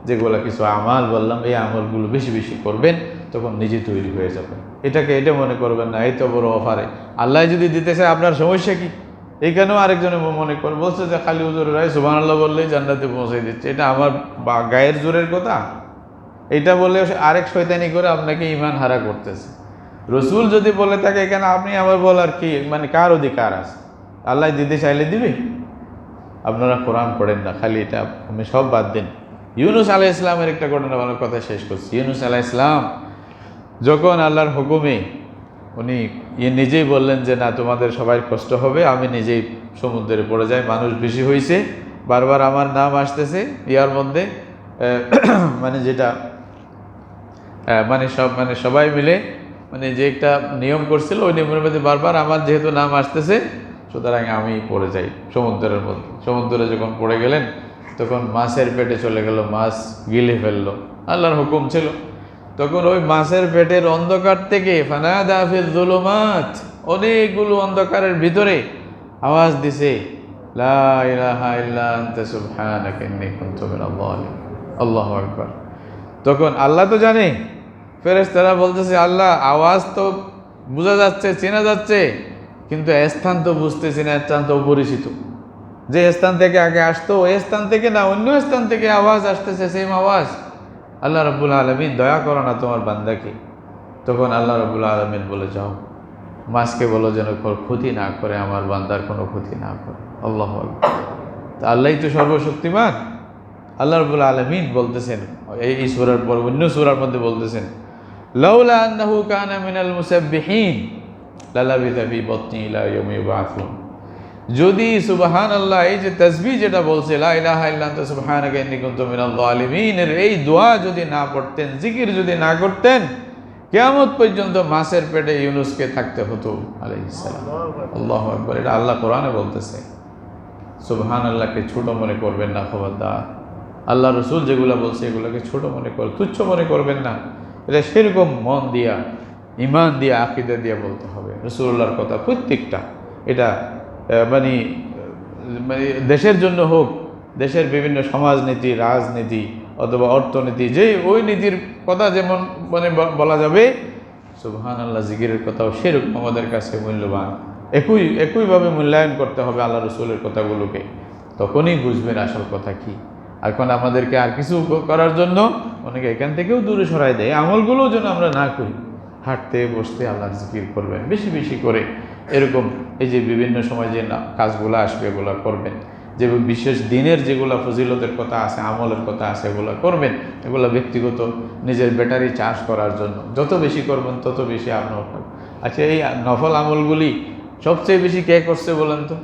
[SPEAKER 1] যেগুলো কিছু আমল বললাম, এই আমলগুলো বেশি বেশি করবেন, তখন নিজে তৈরি হয়ে যাবেন। এটাকে এটা মনে করবেন না এই তো বড় অফারে, আল্লাহ যদি দিতে চায় আপনার সমস্যা কি? এইখানেও আরেকজনে মনে করে বলছে যে খালি হুজুর রায় সুবহানাল্লাহ বললেই জান্নাতে পৌঁছে দিচ্ছে, এটা আমার গায়ের জোরের কথা। এটা বলে আরেক শয়তানি করে আপনাকে ঈমান হারা করতেছে। রসুল যদি বলে থাকে এখানে, আপনি আবার বলার কি মানে কার অধিকার আছে? আল্লাহ দিতে চাইলে দিবে। আপনারা কোরআন পড়েন না, খালি এটা আমি সব বাদ দিন, ইউনুস আলাইহিস সালামের একটা ঘটনা বলার কথা শেষ করছি। ইউনুস আলাইহিস সালাম যখন আল্লাহর হুকুমে উনি নিজেই বললেন যে না, তোমাদের সবাই কষ্ট হবে, আমি নিজেই সমুদ্রে পড়ে যাই, মানুষ বেশি হয়েছে, বারবার আমার নাম আসতেছে ইয়ার মধ্যে, মানে যেটা মানে সবাই মিলে মানে যে একটা নিয়ম করছিল, ওই নিয়মের মধ্যে বারবার আমার যেহেতু নাম আসতেছে, সুতরাং আমি পড়ে যাই সমুদ্রের মধ্যে। সমুদ্রে যখন পড়ে গেলেন তখন মাছের পেটে চলে গেল, মাছ গিলে ফেললো, আল্লাহর হুকুম ছিল। তখন ওই মাছের পেটের অন্ধকার থেকে ফানাদা ফিল যুলুমাত, অনেকগুলো অন্ধকারের ভিতরে আওয়াজ দিছে, লা ইলাহা ইল্লা আনতা সুবহানাকা ইন্নী কুনতু মিনাল যালিমিন। আল্লাহু আকবার। তখন আল্লাহ তো জানে, ফেরেশতারা বলতেছে আল্লাহ আওয়াজ তো বোঝা যাচ্ছে, চেনা যাচ্ছে, কিন্তু স্থান তো বুঝতেছি না, স্থান তো অপরিচিত। যে স্থান থেকে আগে আসতো ওই স্থান থেকে না, অন্য স্থান থেকে আওয়াজ আসতেছে, সেম আওয়াজ। আল্লাহ রাব্বুল আলামিন দয়া করো না তোমার বান্দাকে। তখন আল্লাহ রাব্বুল আলামিন বলে, যাও মাছকে বলো যেন ক্ষতি না করে, আমার বান্দার কোনো ক্ষতি না করে। আল্লাহু আকবার। তা আল্লাহই তো সর্বশক্তিমান। আল্লাহ রাব্বুল আলামিন বলতেছেন এই সূরার পর অন্য সূরার মধ্যে বলতেছেন, লাউলা আন্নাহু কানা মিনাল মুসাব্বিহিন লালাবিথা ফি বাতনি ইলা ইয়াউমি ইউবআসুন। যদি সুবহানাল্লাহ, এই যে তাসবিহ যেটা বলছে লা ইলাহা ইল্লা আনতা সুবহানাকা ইন্নী কুনতু মিনাল যালিমিন, এই দোয়া যদি না পড়তেন, জিকির যদি না করতেন, কিয়ামত পর্যন্ত মাছের পেটে ইউনুসকে থাকতে হতো আলাইহিস সালাম। আল্লাহু আকবার। এটা আল্লাহ কোরআনে বলতেছে। সুবহানাল্লাহকে ছোট মনে করবেন না, খবরদার। আল্লাহ রসুল যেগুলো বলছে এগুলোকে ছোট মনে করে, তুচ্ছ মনে করবেন না। এটা সেরকম মন দিয়া, ইমান দিয়া, আকীদা দিয়া বলতে হবে রাসূলুল্লাহর কথা প্রত্যেকটা। এটা মানে দেশের জন্য হোক, দেশের বিভিন্ন সমাজনীতি, রাজনীতি অথবা অর্থনীতি, যে ওই নীতির কথা যেমন মানে বলা যাবে, সুবহানাল্লাহ জিকিরের কথাও সেরকম আমাদের কাছে মূল্যবান। একইভাবে মূল্যায়ন করতে হবে আল্লাহ রসুলের কথাগুলোকে, তখনই বুঝবেন আসল কথা কি। এখন আমাদেরকে আর কিছু করার জন্য অনেকে এখান থেকেও দূরে সরাই দেয়, আমলগুলোও যেন আমরা না করি। হাঁটতে বসতে আল্লাহর জিকির করবেন বেশি বেশি করে, এরকম এই যে বিভিন্ন সময় যে কাজগুলো আসবে এগুলো করবেন। যে বিশেষ দিনের যেগুলো ফজিলতের কথা আছে, আমলের কথা আছে, এগুলো করবেন। এগুলো ব্যক্তিগত নিজের ব্যাটারি চার্জ করার জন্য যত বেশি করবেন তত বেশি আপনার। আচ্ছা, এই নফল আমলগুলি সবচেয়ে বেশি কে করছে বলেন তো?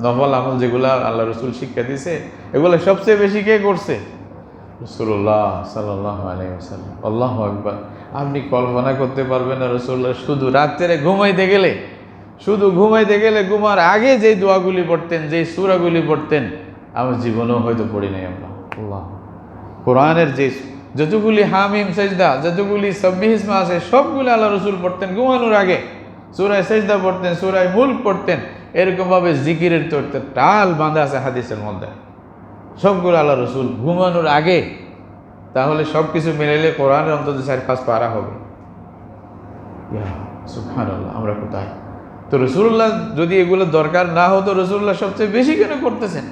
[SPEAKER 1] নফল আমল যেগুলো আল্লাহ রসুল শিক্ষা দিয়েছে, এগুলো সবচেয়ে বেশি কে করছে? রাসূলুল্লাহ সাল্লাল্লাহু আলাইহি ওয়াসাল্লাম। আল্লাহু আকবার। আপনি কল্পনা করতে পারবেন না, রাসূলুল্লাহ শুধু রাত্রে ঘুমাইতে গেলে ঘুমার আগে যে দোয়াগুলি পড়তেন, যে সূরাগুলি পড়তেন, আমার জীবনেও হয়তো পড়ি নাই আমরা। আল্লাহ, কোরআনের যে যতগুলি হামিম সাজদা, যতগুলি সাব্বিহ ইসমা আছে, সবগুলো আল্লাহ রসুল পড়তেন ঘুমানোর আগে। সূরা সাজদা পড়তেন, সূরা মুলক পড়তেন। এরকমভাবে জিকিরের তো একটা টাল বাঁধা আছে হাদিসের মধ্যে, সবগুলো আল্লাহ রসুল ঘুমানোর আগে। তাহলে সব কিছু মিলাইলে কোরআনের অন্তত 4-5 পারা হবে। সুবহানাল্লাহ, আমরা কোথায়? তো রাসূলুল্লাহ যদি এগুলো দরকার না হতো, রাসূলুল্লাহ সবচেয়ে বেশি কেন করতেছেন?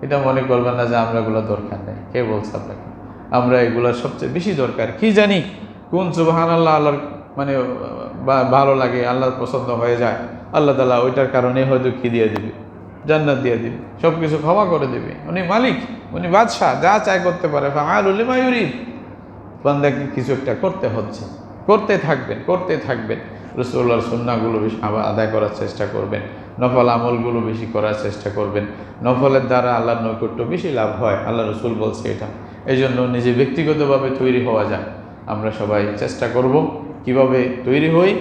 [SPEAKER 1] এটা মনে করবেন না যে আমরা এগুলো দরকার নেই। কে বলছে আপনাকে? আমরা এগুলো সবচেয়ে বেশি দরকার। কি জানি কোন সুবহানাল্লাহ আল্লাহর মানে ভালো লাগে, আল্লাহর পছন্দ হয়ে যায়, আল্লাহ তাআলা ওইটার কারণে হয়তো কি দিয়ে দিবে, জান্নাত দিয়ে দিবে, সব কিছু ক্ষমা করে দেবে। উনি মালিক, উনি বাদশাহ, যা চায় করতে পারে। ফাআলুল লিমা ইউরিদ। বান্দাকে কিছু একটা করতে হচ্ছে, করতে থাকবেন। রাসূলুল্লাহর সুন্নাহগুলো বেশি আদায় করার চেষ্টা করবেন, নফল আমলগুলো বেশি করার চেষ্টা করবেন। নফলের দ্বারা আল্লাহর নৈকট্য বেশি লাভ হয়, আল্লাহ রসুল বলছে এটা। এই জন্য নিজে ব্যক্তিগতভাবে তৈরি হওয়া যায়। আমরা সবাই চেষ্টা করব কিভাবে তৈরি হই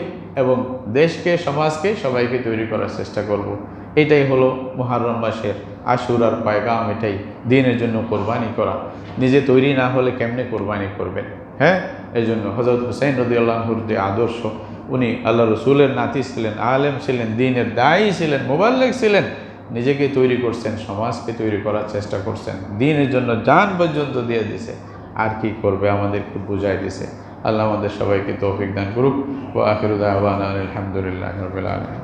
[SPEAKER 1] এবং দেশকে, সমাজকে, সবাইকে তৈরি করার চেষ্টা করব। এটাই হলো মুহররম মাসের আশুরার পায়গাম, এটাই দ্বীনের জন্য কোরবানি করা। নিজে তৈরি না হলে কেমনে কোরবানি করবেন? হ্যাঁ, এই জন্য হযরত হুসাইন রাদিয়াল্লাহু আনহুর যে আদর্শ, উনি আল্লাহ রসুলের নাতি ছিলেন, আলেম ছিলেন, দ্বীনের দায়ী ছিলেন, মুবাল্লিগ ছিলেন। নিজেকে তৈরি করছেন, সমাজকে তৈরি করার চেষ্টা করছেন, দ্বীনের জন্য জান পর্যন্ত দিয়ে দিছে। আর কি করবে? আমাদেরকে বুঝাই দিছে। আল্লাহ আমাদের সবাইকে তৌফিক দান করুক। ওয়া আখিরু দাওয়ানা আলহামদুলিল্লাহি রাব্বিল আলামিন।